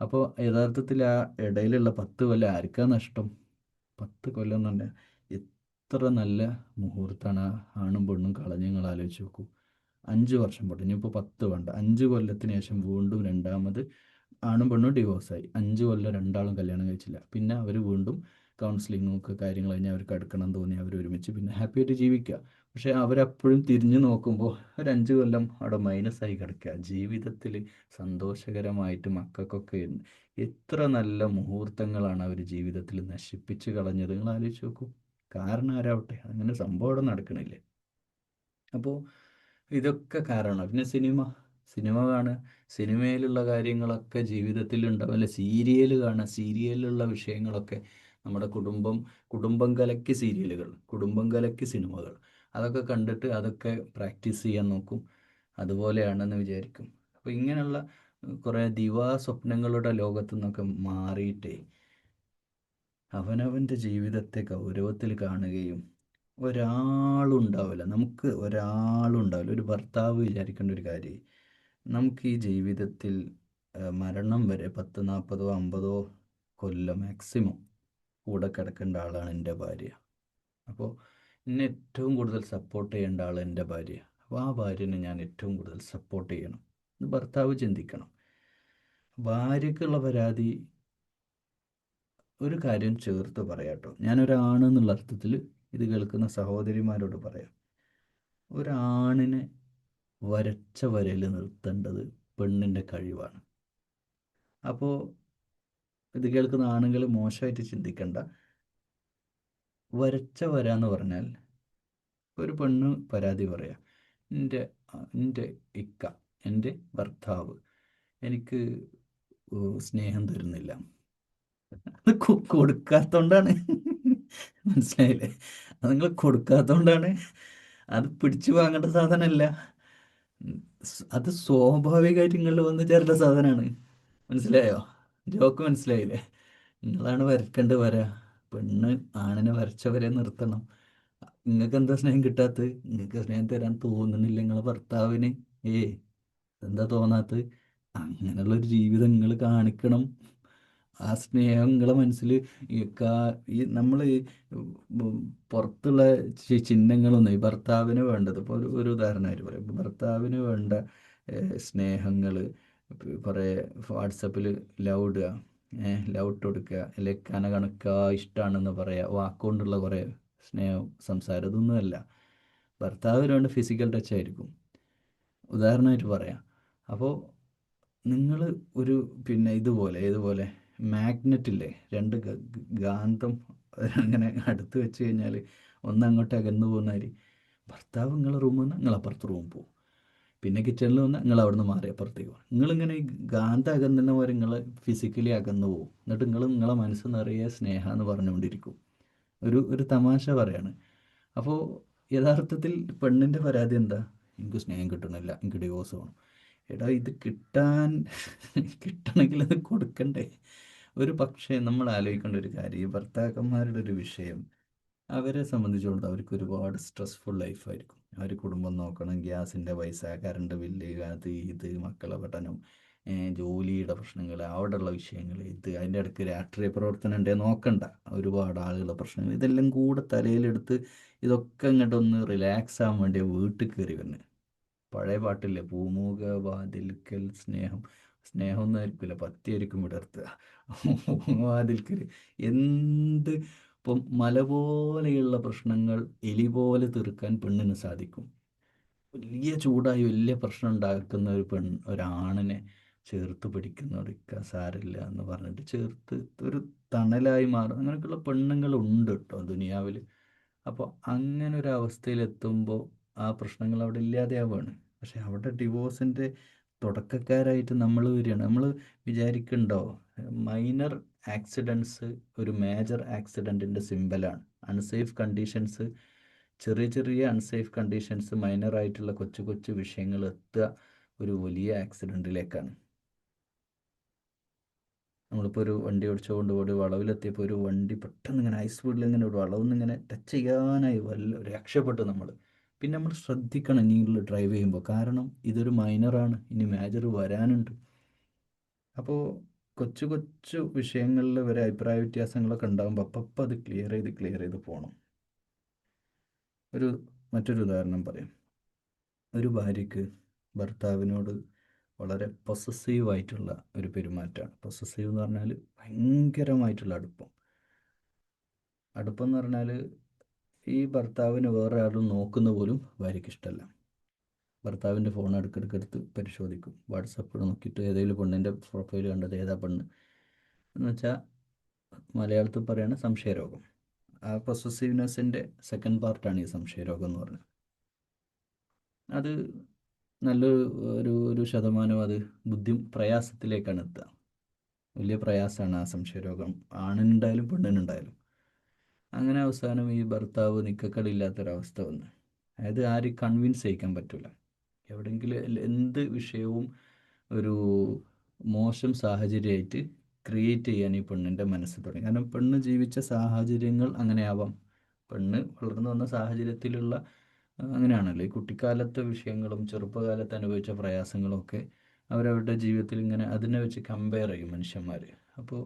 അപ്പോൾ യഥാർത്ഥത്തിൽ ആ ഇടയിലുള്ള 10 കൊല്ലം ആർക്കാ നഷ്ടം? 10 കൊല്ലം എന്ന് പറഞ്ഞാൽ എത്ര നല്ല മുഹൂർത്തമാണ് ആണും പെണ്ണും കളഞ്ഞ് നിങ്ങൾ ആലോചിച്ച് നോക്കൂ. 5 വർഷം പോട്ടെ, ഇനിയിപ്പോൾ 10 വേണ്ട, 5 കൊല്ലത്തിന് ശേഷം വീണ്ടും രണ്ടാമത് ആണും പെണ്ണും ഡിവോഴ്സായി. 5 കൊല്ലം രണ്ടാളും കല്യാണം കഴിച്ചില്ല. പിന്നെ അവർ വീണ്ടും കൗൺസിലിങ്ങും ഒക്കെ കാര്യങ്ങൾ കഴിഞ്ഞ് അവർക്ക് അടുക്കണം തോന്നി അവർ ഒരുമിച്ച് പിന്നെ ഹാപ്പി ആയിട്ട് ജീവിക്കുക. പക്ഷേ അവരപ്പോഴും തിരിഞ്ഞു നോക്കുമ്പോൾ ഒരു 5 കൊല്ലം അവിടെ മൈനസായി കിടക്കുക. ജീവിതത്തിൽ സന്തോഷകരമായിട്ട് മക്കൾക്കൊക്കെ എത്ര നല്ല മുഹൂർത്തങ്ങളാണ് അവർ ജീവിതത്തിൽ നശിപ്പിച്ച് കളഞ്ഞത്. നിങ്ങൾ ആലോചിച്ച് നോക്കൂ. കാരണം ആരാവട്ടെ, അങ്ങനെ സംഭവം അവിടെ നടക്കണില്ലേ. അപ്പോൾ ഇതൊക്കെ കാരണമാണ്. പിന്നെ സിനിമ കാണുക, സിനിമയിലുള്ള കാര്യങ്ങളൊക്കെ ജീവിതത്തിലുണ്ടാവും. അല്ലെ, സീരിയൽ കാണുക, സീരിയലിലുള്ള വിഷയങ്ങളൊക്കെ നമ്മുടെ കുടുംബം കലക്കി സീരിയലുകൾ, കുടുംബം കലക്കി സിനിമകൾ, അതൊക്കെ കണ്ടിട്ട് അതൊക്കെ പ്രാക്ടീസ് ചെയ്യാൻ നോക്കും. അതുപോലെയാണെന്ന് വിചാരിക്കും. അപ്പോൾ ഇങ്ങനെയുള്ള കുറേ ദിവാസ്വപ്നങ്ങളുടെ ലോകത്തു നിന്നൊക്കെ മാറിയിട്ടേ അവനവൻ്റെ ജീവിതത്തെ ഗൗരവത്തിൽ കാണുകയും നമുക്ക് ഒരാളുണ്ടാവില്ല. ഒരു ഭർത്താവ് വിചാരിക്കേണ്ട ഒരു കാര്യം, നമുക്ക് ഈ ജീവിതത്തിൽ മരണം വരെ 10, 40, 50 കൊല്ലം മാക്സിമം കൂടെ കിടക്കേണ്ട ആളാണ് എൻ്റെ ഭാര്യ. അപ്പോൾ എന്നെ ഏറ്റവും കൂടുതൽ സപ്പോർട്ട് ചെയ്യേണ്ട ആൾ എൻ്റെ ഭാര്യ. അപ്പോൾ ആ ഭാര്യനെ ഞാൻ ഏറ്റവും കൂടുതൽ സപ്പോർട്ട് ചെയ്യണം എന്ന് ഭർത്താവ് ചിന്തിക്കണം. ഭാര്യയ്ക്കുള്ള പരാതി ഒരു കാര്യം ചേർത്ത് പറയാം കേട്ടോ. ഞാനൊരാണെന്നുള്ള അർത്ഥത്തിൽ ഇത് കേൾക്കുന്ന സഹോദരിമാരോട് പറയാം. ഒരാണിനെ വരച്ച വരയിൽ നിർത്തേണ്ടത് പെണ്ണിൻ്റെ കഴിവാണ്. അപ്പോൾ ഇത് കേൾക്കുന്ന ആണുങ്ങൾ മോശമായിട്ട് ചിന്തിക്കണ്ട. വരച്ച വര എന്ന് പറഞ്ഞാൽ ഒരു പെണ്ണ് പരാതി പറയാം, എൻ്റെ ഇക്ക, എൻ്റെ ഭർത്താവ് എനിക്ക് സ്നേഹം തരുന്നില്ല. അത് കൊടുക്കാത്തോണ്ടാണ്. മനസ്സിലായില്ലേ? അത് നിങ്ങൾ കൊടുക്കാത്തോണ്ടാണ്. അത് പിടിച്ചു വാങ്ങേണ്ട സാധനമല്ല. അത് സ്വാഭാവികമായിട്ട് നിങ്ങളിൽ വന്ന് ചേരേണ്ട സാധനമാണ്. മനസ്സിലായോ? ജോക്ക് മനസ്സിലായില്ലേ? നിങ്ങളാണ് വരക്കേണ്ടത് വര. പെണ്ണ് ആണിനെ വരച്ച വരെ നിർത്തണം. നിങ്ങൾക്ക് എന്താ സ്നേഹം കിട്ടാത്തത്? നിങ്ങൾക്ക് സ്നേഹം തരാൻ തോന്നുന്നില്ല നിങ്ങളെ ഭർത്താവിന്? എന്താ തോന്നാത്തത്? അങ്ങനെയുള്ളൊരു ജീവിതം നിങ്ങൾ കാണിക്കണം. ആ സ്നേഹം നിങ്ങളെ മനസ്സിൽ ഈ നമ്മൾ പുറത്തുള്ള ചിഹ്നങ്ങളൊന്നും ഈ ഭർത്താവിന് വേണ്ടത്. ഇപ്പോൾ ഒരു ഉദാഹരണമായിട്ട് പറയാം. ഭർത്താവിന് വേണ്ട സ്നേഹങ്ങൾ കുറേ വാട്സപ്പിൽ ലവ് ഇടുക, ലവ് ഇട്ട് കൊടുക്കുക, അല്ലെങ്കിൽ കണക്കുക, ഇഷ്ടമാണെന്ന് പറയുക, വാക്കുകൊണ്ടുള്ള കുറേ സ്നേഹം, സംസാരം, ഇതൊന്നുമല്ല. ഭർത്താവിന് വേണ്ട ഫിസിക്കൽ ടച്ച് ആയിരിക്കും. ഉദാഹരണമായിട്ട് പറയാം. അപ്പോൾ നിങ്ങൾ ഒരു ഇതുപോലെ മാഗ്നറ്റില്ലേ, രണ്ട് ഗാന്ധം അങ്ങനെ അടുത്ത് വെച്ച് കഴിഞ്ഞാൽ ഒന്നങ്ങോട്ട് അകന്നു പോകുന്നവർ, ഭർത്താവ് നിങ്ങളെ റൂമിൽ നിന്ന് നിങ്ങൾ അപ്പുറത്ത് റൂമിൽ പോകും. പിന്നെ കിച്ചണിൽ വന്ന് നിങ്ങൾ അവിടെ നിന്ന് മാറി അപ്പുറത്തേക്ക് പോകും. നിങ്ങളിങ്ങനെ ഗാന്ധം അകന്നുന്ന പോലെ നിങ്ങൾ ഫിസിക്കലി അകന്നു പോകും. എന്നിട്ട് നിങ്ങളെ മനസ്സ് നിറയെ സ്നേഹം എന്ന് പറഞ്ഞുകൊണ്ടിരിക്കും. ഒരു തമാശ പറയാണ്. അപ്പോൾ യഥാർത്ഥത്തിൽ പെണ്ണിൻ്റെ പരാതി എന്താ? എനിക്ക് സ്നേഹം കിട്ടണില്ല, എനിക്ക് ഡിവോഴ്സ് വേണം. എടാ, ഇത് കിട്ടണമെങ്കിൽ അത് കൊടുക്കണ്ടേ? ഒരു പക്ഷേ നമ്മൾ ആലോചിക്കേണ്ട ഒരു കാര്യം, ഈ ഭർത്താക്കന്മാരുടെ ഒരു വിഷയം, അവരെ സംബന്ധിച്ചിടത്തോളം അവർക്ക് ഒരുപാട് സ്ട്രെസ്ഫുൾ ലൈഫായിരിക്കും. അവർ കുടുംബം നോക്കണം, ഗ്യാസിൻ്റെ പൈസ, കറണ്ട് ബില്ല്, അത് ഇത്, മക്കളെ പഠനം, ജോലിയുടെ പ്രശ്നങ്ങൾ, അവിടെയുള്ള വിഷയങ്ങൾ, അതിൻ്റെ ഇടയ്ക്ക് രാഷ്ട്രീയ പ്രവർത്തനം ഉണ്ടേ നോക്കണ്ട, ഒരുപാട് ആളുകളുടെ പ്രശ്നങ്ങൾ, ഇതെല്ലാം കൂടെ തലയിലെടുത്ത് ഇതൊക്കെ ഇങ്ങോട്ടൊന്ന് റിലാക്സ് ആവാൻ വേണ്ടി വീട്ടിൽ കയറി വന്ന് പഴയ പാട്ടില്ലേ, പൂമുഖ വാതിൽക്കൽ സ്നേഹം സ്നേഹമൊന്നും ആയിരിക്കില്ല, പത്തിയായിരിക്കും വിടർത്തുക. വാതിൽക്കൽ എന്ത് ഇപ്പം മല പോലെയുള്ള പ്രശ്നങ്ങൾ എലി പോലെ തീർക്കാൻ പെണ്ണിന് സാധിക്കും. വലിയ ചൂടായി വലിയ പ്രശ്നം ഉണ്ടാക്കുന്ന ഒരാണിനെ ചേർത്ത് പിടിക്കുന്നവർക്ക് സാരില്ല എന്ന് പറഞ്ഞിട്ട് ചേർത്ത് ഒരു തണലായി മാറും. അങ്ങനെയൊക്കെയുള്ള പെണ്ണുങ്ങളുണ്ട് കേട്ടോ ദുനിയാവിൽ. അപ്പോൾ അങ്ങനെ ഒരു അവസ്ഥയിലെത്തുമ്പോൾ ആ പ്രശ്നങ്ങൾ അവിടെ ഇല്ലാതെയാവുകയാണ്. പക്ഷെ അവിടെ ഡിവോഴ്സിൻ്റെ തുടക്കക്കാരായിട്ട് നമ്മൾ വരികയാണ്. നമ്മൾ വിചാരിക്കുന്നുണ്ടോ മൈനർ ആക്സിഡൻസ് ഒരു മേജർ ആക്സിഡൻറ്റിൻ്റെ സിമ്പലാണ്. അൺസേഫ് കണ്ടീഷൻസ്, ചെറിയ ചെറിയ അൺസേഫ് കണ്ടീഷൻസ്, മൈനറായിട്ടുള്ള കൊച്ചു കൊച്ചു വിഷയങ്ങൾ എത്തുക ഒരു വലിയ ആക്സിഡൻറ്റിലേക്കാണ്. നമ്മളിപ്പോൾ ഒരു വണ്ടി ഓടിച്ചുകൊണ്ട് ഒരു വളവിലെത്തിയപ്പോൾ ഒരു വണ്ടി പെട്ടെന്ന് ഇങ്ങനെ ഹൈ സ്പീഡിൽ ഇങ്ങനെ ഒരു വളവൊന്നും ഇങ്ങനെ ടച്ച് ചെയ്യാനായി രക്ഷപ്പെട്ടു നമ്മൾ. പിന്നെ നമ്മൾ ശ്രദ്ധിക്കണം ഇനിയുള്ള ഡ്രൈവ് ചെയ്യുമ്പോൾ, കാരണം ഇതൊരു മൈനറാണ്, ഇനി മേജർ വരാനുണ്ട്. അപ്പോൾ കൊച്ചു കൊച്ചു വിഷയങ്ങളിൽ വരെ അഭിപ്രായ വ്യത്യാസങ്ങളൊക്കെ ഉണ്ടാകുമ്പോൾ അപ്പം അത് ക്ലിയർ ചെയ്ത് പോകണം. മറ്റൊരു ഉദാഹരണം പറയാം. ഒരു ഭാര്യയ്ക്ക് ഭർത്താവിനോട് വളരെ പൊസസീവായിട്ടുള്ള ഒരു പെരുമാറ്റമാണ്. പൊസസീവ് എന്ന് പറഞ്ഞാൽ ഭയങ്കരമായിട്ടുള്ള അടുപ്പം എന്ന് പറഞ്ഞാൽ ഈ ഭർത്താവിന് വേറെ ആരും നോക്കുന്ന പോലും ഭാര്യയ്ക്ക് ഇഷ്ടമല്ല. ഭർത്താവിൻ്റെ ഫോൺ എടുത്ത് പരിശോധിക്കും, വാട്സപ്പ് നോക്കിയിട്ട് ഏതെങ്കിലും പെണ്ണിൻ്റെ പ്രൊഫൈൽ കണ്ടത് ഏതാ പെണ്ണ് എന്ന് വെച്ചാൽ മലയാളത്തിൽ പറയുകയാണ് സംശയരോഗം. ആ പൊസസീവ്നെസ്സിൻ്റെ സെക്കൻഡ് പാർട്ടാണ് ഈ സംശയരോഗം എന്ന് പറഞ്ഞത്. അത് ഒരു ശതമാനം അത് പ്രയാസത്തിലേക്കാണ് എത്തുക. വലിയ പ്രയാസമാണ് ആ സംശയരോഗം, ആണിനുണ്ടായാലും പെണ്ണിനുണ്ടായാലും. അങ്ങനെ അവസാനം ഈ ഭർത്താവ് നിക്കക്കള്ളില്ലാത്തൊരവസ്ഥ വന്ന്, അതായത് ആരും കൺവിൻസ് ചെയ്യിക്കാൻ പറ്റില്ല. എവിടെയെങ്കിലും എന്ത് വിഷയവും ഒരു മോശം സാഹചര്യമായിട്ട് ക്രിയേറ്റ് ചെയ്യാൻ ഈ പെണ്ണിൻ്റെ മനസ്സ് തുടങ്ങി. കാരണം പെണ്ണ് ജീവിച്ച സാഹചര്യങ്ങൾ അങ്ങനെ ആവാം, പെണ്ണ് വളർന്നു വന്ന സാഹചര്യത്തിലുള്ള അങ്ങനെയാണല്ലോ. ഈ കുട്ടിക്കാലത്തെ വിഷയങ്ങളും ചെറുപ്പകാലത്ത് അനുഭവിച്ച പ്രയാസങ്ങളും ഒക്കെ അവരവരുടെ ജീവിതത്തിൽ ഇങ്ങനെ അതിനെ വെച്ച് കമ്പയർ ചെയ്യും മനുഷ്യന്മാർ. അപ്പോൾ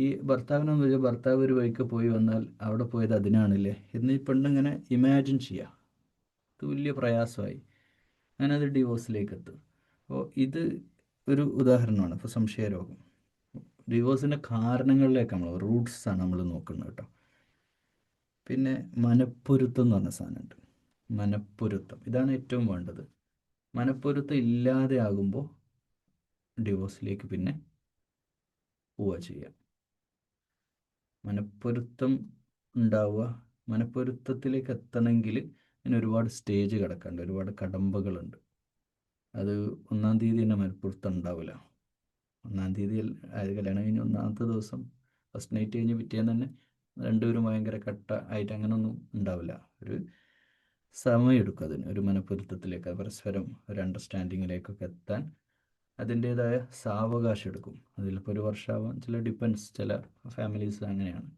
ഈ ഭർത്താവിനെന്ന് വെച്ചാൽ ഭർത്താവ് ഒരു വഴിക്ക് പോയി വന്നാൽ അവിടെ പോയത് അതിനാണല്ലേ എന്ന് ഈ പെണ്ണിങ്ങനെ ഇമാജിൻ ചെയ്യുക. ഇത് വലിയ പ്രയാസമായി, അങ്ങനെ അത് ഡിവോഴ്സിലേക്ക് എത്തും. അപ്പോൾ ഇത് ഒരു ഉദാഹരണമാണ് ഇപ്പോൾ സംശയരോഗം. ഡിവോഴ്സിൻ്റെ കാരണങ്ങളിലേക്ക് റൂട്ട്സാണ് നമ്മൾ നോക്കുന്നത് കേട്ടോ. പിന്നെ മനപ്പൊരുത്തം എന്ന് പറഞ്ഞ സാധനമുണ്ട്. മനപ്പൊരുത്തം, ഇതാണ് ഏറ്റവും വേണ്ടത്. മനപ്പൊരുത്തം ഇല്ലാതെ ആകുമ്പോൾ ഡിവോഴ്സിലേക്ക് പിന്നെ പോവുക ചെയ്യാം. മനപ്പൊരുത്തം ഉണ്ടാവുക, മനപ്പൊരുത്തത്തിലേക്ക് എത്തണമെങ്കിൽ അതിന് ഒരുപാട് സ്റ്റേജ് കിടക്കാനുണ്ട്, ഒരുപാട് കടമ്പകളുണ്ട്. അത് ഒന്നാം തീയതി തന്നെ മനപ്പൊരുത്തം ഉണ്ടാവില്ല. ഒന്നാം തീയതി കല്യാണം കഴിഞ്ഞ് ഒന്നാമത്തെ ദിവസം ഫസ്റ്റ് നൈറ്റ് കഴിഞ്ഞ് പിറ്റേന്ന് തന്നെ രണ്ടുപേരും ഭയങ്കര കട്ട ആയിട്ട് അങ്ങനെയൊന്നും ഉണ്ടാവില്ല. ഒരു സമയമെടുക്കും അതിന്, ഒരു മനപ്പൊരുത്തത്തിലേക്ക് പരസ്പരം ഒരു അണ്ടർസ്റ്റാൻഡിങ്ങിലേക്കൊക്കെ എത്താൻ അതിൻ്റേതായ സാവകാശം എടുക്കും. അതിലിപ്പോൾ ഒരു വർഷമാവാം, ചില ഫാമിലീസ് അങ്ങനെയാണ്.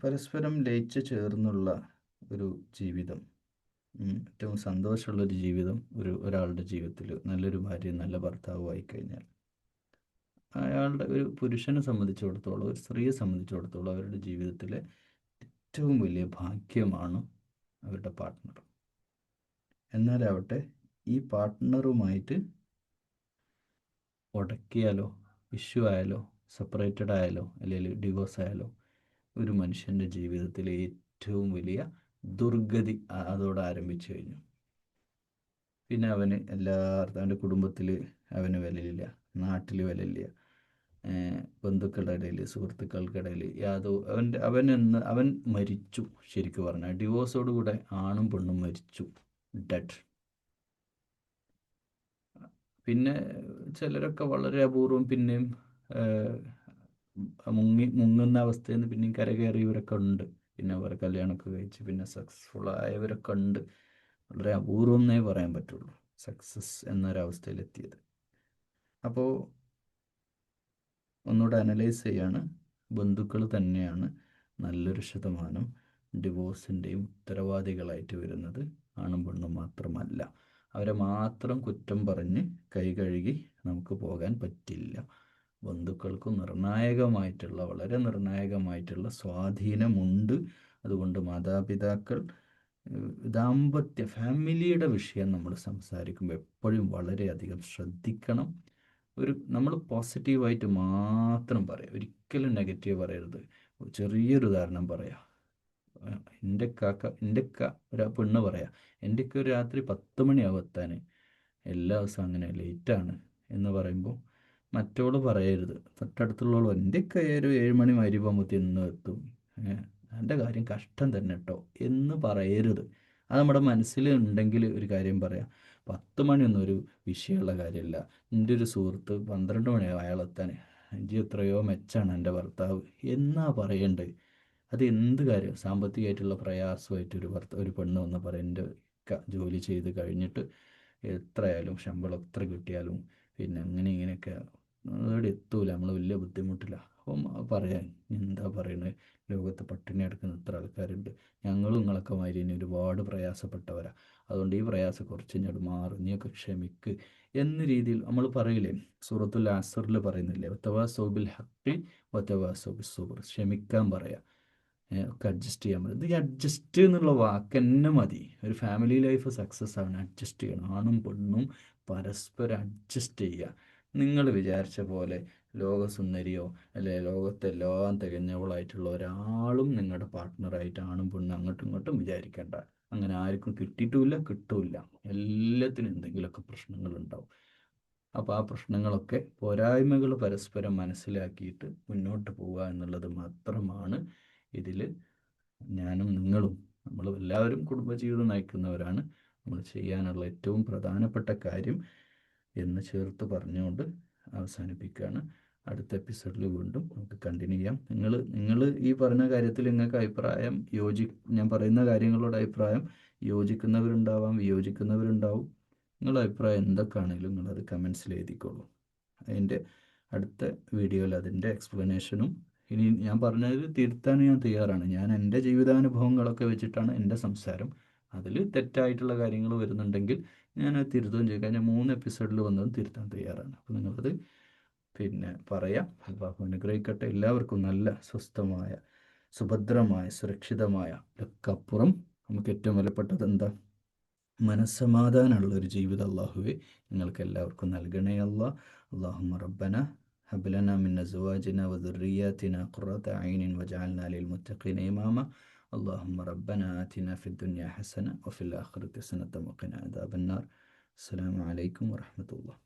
പരസ്പരം ലയിച്ച് ചേർന്നുള്ള ഒരു ജീവിതം, ഏറ്റവും സന്തോഷമുള്ളൊരു ജീവിതം ഒരാളുടെ ജീവിതത്തിൽ നല്ലൊരു ഭാര്യ നല്ല ഭർത്താവുമായി കഴിഞ്ഞാൽ അയാളുടെ ഒരു പുരുഷനെ സംബന്ധിച്ചിടത്തോളം, ഒരു സ്ത്രീയെ സംബന്ധിച്ചിടത്തോളം അവരുടെ ജീവിതത്തിലെ ഏറ്റവും വലിയ ഭാഗ്യമാണ് അവരുടെ പാർട്ട്ണർ. എന്നാലാവട്ടെ ഈ പാർട്ട്ണറുമായിട്ട് ഉടക്കിയാലോ, ഇഷ്യൂ ആയാലോ, സെപ്പറേറ്റഡ് ആയാലോ, അല്ലെങ്കിൽ ഡിവോഴ്സ് ആയാലോ ഒരു മനുഷ്യൻ്റെ ജീവിതത്തിലെ ഏറ്റവും വലിയ ദുർഗതി അതോടെ ആരംഭിച്ചു കഴിഞ്ഞു. പിന്നെ അവൻ്റെ കുടുംബത്തിൽ അവന് വിലയില്ല, നാട്ടിൽ വിലയില്ല, ബന്ധുക്കളുടെ ഇടയിൽ, സുഹൃത്തുക്കൾക്കിടയിൽ അവൻ മരിച്ചു. ശരിക്കും പറഞ്ഞാൽ ഡിവോഴ്സോടുകൂടെ ആണും പെണ്ണും മരിച്ചു, ഡെഡ്. പിന്നെ ചിലരൊക്കെ വളരെ അപൂർവം പിന്നെയും മുങ്ങുന്ന അവസ്ഥയിൽ നിന്ന് പിന്നെയും കരകയറിയവരൊക്കെ ഉണ്ട്. പിന്നെ അവർ കല്യാണമൊക്കെ കഴിച്ച് പിന്നെ സക്സസ്ഫുൾ ആയവരൊക്കെ ഉണ്ട്. വളരെ അപൂർവം എന്നേ പറയാൻ പറ്റുള്ളൂ സക്സസ് എന്നൊരവസ്ഥയിലെത്തിയത്. അപ്പോൾ ഒന്നുകൂടെ അനലൈസ് ചെയ്യാണ്, ബന്ധുക്കൾ തന്നെയാണ് നല്ലൊരു ശതമാനം ഡിവോഴ്സിൻ്റെയും ഉത്തരവാദികളായിട്ട് വരുന്നത്, ആണും പെണ്ണും മാത്രമല്ല. അവരെ മാത്രം കുറ്റം പറഞ്ഞ് കൈ കഴുകി നമുക്ക് പോകാൻ പറ്റില്ല. ബന്ധുക്കൾക്ക് വളരെ നിർണായകമായിട്ടുള്ള സ്വാധീനമുണ്ട്. അതുകൊണ്ട് മാതാപിതാക്കൾ ഫാമിലിയുടെ വിഷയം നമ്മൾ സംസാരിക്കുമ്പോൾ എപ്പോഴും വളരെയധികം ശ്രദ്ധിക്കണം. നമ്മൾ പോസിറ്റീവായിട്ട് മാത്രം പറയാം, ഒരിക്കലും നെഗറ്റീവ് പറയരുത്. ചെറിയൊരു ഉദാഹരണം പറയാം. എൻ്റെ ഒരു പെണ്ണ് പറയാം, എൻ്റെയൊക്കെ ഒരു രാത്രി 10 മണിയാവും എത്താൻ, എല്ലാ ദിവസവും അങ്ങനെ ലേറ്റാണ് എന്ന് പറയുമ്പോൾ മറ്റോള് പറയരുത്, തൊട്ടടുത്തുള്ളവളോ എൻ്റെയൊക്കെ ഒരു 7 മണി മഗ്‌രിബാകുമ്പോഴത്തേക്കും എന്നും എത്തും, എൻ്റെ കാര്യം കഷ്ടം തന്നെ കേട്ടോ എന്ന് പറയരുത്. അത് നമ്മുടെ മനസ്സിൽ ഉണ്ടെങ്കിൽ ഒരു കാര്യം പറയാം, 10 മണിയൊന്നും ഒരു വിഷയമുള്ള കാര്യമല്ല, എൻ്റെ ഒരു സുഹൃത്ത് 12 മണിയാവും അയാളെത്താൻ, എനിക്ക് എത്രയോ മെച്ചാണ് എൻ്റെ ഭർത്താവ് എന്നാ പറയേണ്ടത്. അത് എന്ത് കാര്യം, സാമ്പത്തികമായിട്ടുള്ള പ്രയാസമായിട്ടൊരു ഒരു പെണ്ണ് വന്ന് പറയും, എൻ്റെ ജോലി ചെയ്ത് കഴിഞ്ഞിട്ട് എത്രയായാലും ശമ്പളം എത്ര കിട്ടിയാലും പിന്നെ അങ്ങനെ ഇങ്ങനെയൊക്കെ അവിടെ എത്തൂല, നമ്മൾ വലിയ ബുദ്ധിമുട്ടില്ല. അപ്പം പറയാൻ എന്താ പറയണത്, ലോകത്ത് പട്ടിണി കിടക്കുന്ന എത്ര ആൾക്കാരുണ്ട്, ഞങ്ങളും നിങ്ങളൊക്കെ മാതിരി ഇനി ഒരുപാട് പ്രയാസപ്പെട്ടവരാ, അതുകൊണ്ട് ഈ പ്രയാസം കുറച്ച് ഇങ്ങോട്ട് മാറി, നീയൊക്കെ ക്ഷമിക്ക് എന്ന രീതിയിൽ നമ്മൾ പറയില്ലേ. സൂറത്തുൽ അസ്റിൽ പറയുന്നില്ലേ, വതവാസൗ ബിൽ ഹഖ് വതവാസൗ ബിസ്സബ്ർ, ക്ഷമിക്കാൻ പറയാം, ഒക്കെ അഡ്ജസ്റ്റ് ചെയ്യാൻ പറ്റും. ഇത് അഡ്ജസ്റ്റ് എന്നുള്ള വാക്ക് തന്നെ മതി. ഒരു ഫാമിലി ലൈഫ് സക്സസ് ആണ് അഡ്ജസ്റ്റ് ചെയ്യണം. ആണും പെണ്ണും പരസ്പരം അഡ്ജസ്റ്റ് ചെയ്യുക. നിങ്ങൾ വിചാരിച്ച പോലെ ലോകസുന്ദരിയോ അല്ലെ ലോകത്തെല്ലാം തികഞ്ഞവളായിട്ടുള്ള ഒരാളും നിങ്ങളുടെ പാർട്ട്ണറായിട്ട് ആണും പെണ്ണും അങ്ങോട്ടും ഇങ്ങോട്ടും വിചാരിക്കേണ്ട. അങ്ങനെ ആർക്കും കിട്ടിയിട്ടുമില്ല, കിട്ടൂല. എല്ലാത്തിനും എന്തെങ്കിലുമൊക്കെ പ്രശ്നങ്ങളുണ്ടാവും. അപ്പോൾ ആ പ്രശ്നങ്ങളൊക്കെ പോരായ്മകൾ പരസ്പരം മനസ്സിലാക്കിയിട്ട് മുന്നോട്ട് പോവുക എന്നുള്ളത് മാത്രമാണ് ഇതിൽ ഞാനും നിങ്ങളും നമ്മൾ എല്ലാവരും കുടുംബജീവിതം നയിക്കുന്നവരാണ്, നമ്മൾ ചെയ്യാനുള്ള ഏറ്റവും പ്രധാനപ്പെട്ട കാര്യം എന്ന് ചേർത്ത് പറഞ്ഞുകൊണ്ട് അവസാനിപ്പിക്കുകയാണ്. അടുത്ത എപ്പിസോഡിൽ വീണ്ടും നമുക്ക് കണ്ടിന്യൂ ചെയ്യാം. നിങ്ങൾ ഈ പറഞ്ഞ കാര്യത്തിൽ നിങ്ങൾക്ക് അഭിപ്രായം ഞാൻ പറയുന്ന കാര്യങ്ങളോട് അഭിപ്രായം യോജിക്കുന്നവരുണ്ടാവാം, വിയോജിക്കുന്നവരുണ്ടാവും. നിങ്ങളുടെ അഭിപ്രായം എന്തൊക്കെയാണെങ്കിലും നിങ്ങളത് കമൻസിൽ എഴുതിക്കോളൂ. അതിൻ്റെ അടുത്ത വീഡിയോയിൽ അതിൻ്റെ എക്സ്പ്ലനേഷനും ഇനി ഞാൻ പറഞ്ഞതിൽ തിരുത്താൻ ഞാൻ തയ്യാറാണ്. ഞാൻ എൻ്റെ ജീവിതാനുഭവങ്ങളൊക്കെ വെച്ചിട്ടാണ് എൻ്റെ സംസാരം. അതിൽ തെറ്റായിട്ടുള്ള കാര്യങ്ങൾ വരുന്നുണ്ടെങ്കിൽ ഞാൻ അത് തിരുത്തുകയും ചെയ്യും. കഴിഞ്ഞ 3 എപ്പിസോഡിൽ വന്നതും തിരുത്താൻ തയ്യാറാണ്. അപ്പോൾ നിങ്ങളത് പറയാം. അല്ലാഹു അനുഗ്രഹിക്കട്ടെ. എല്ലാവർക്കും നല്ല സ്വസ്ഥമായ സുഭദ്രമായ സുരക്ഷിതമായ ഒക്കെ അപ്പുറം നമുക്ക് ഏറ്റവും വിലപ്പെട്ടത് എന്താ, മനസ്സമാധാനമുള്ള ഒരു ജീവിതം അല്ലാഹുവേ നിങ്ങൾക്ക് എല്ലാവർക്കും നൽകണേ അല്ലാ. അല്ലാഹുമ്മ റബ്ബന هب لنا من أزواجنا وذرياتنا قرة أعين واجعلنا للمتقين إماما. اللهم ربنا آتنا في الدنيا حسنة وفي الآخرة حسنة وقنا عذاب النار. السلام عليكم ورحمة الله.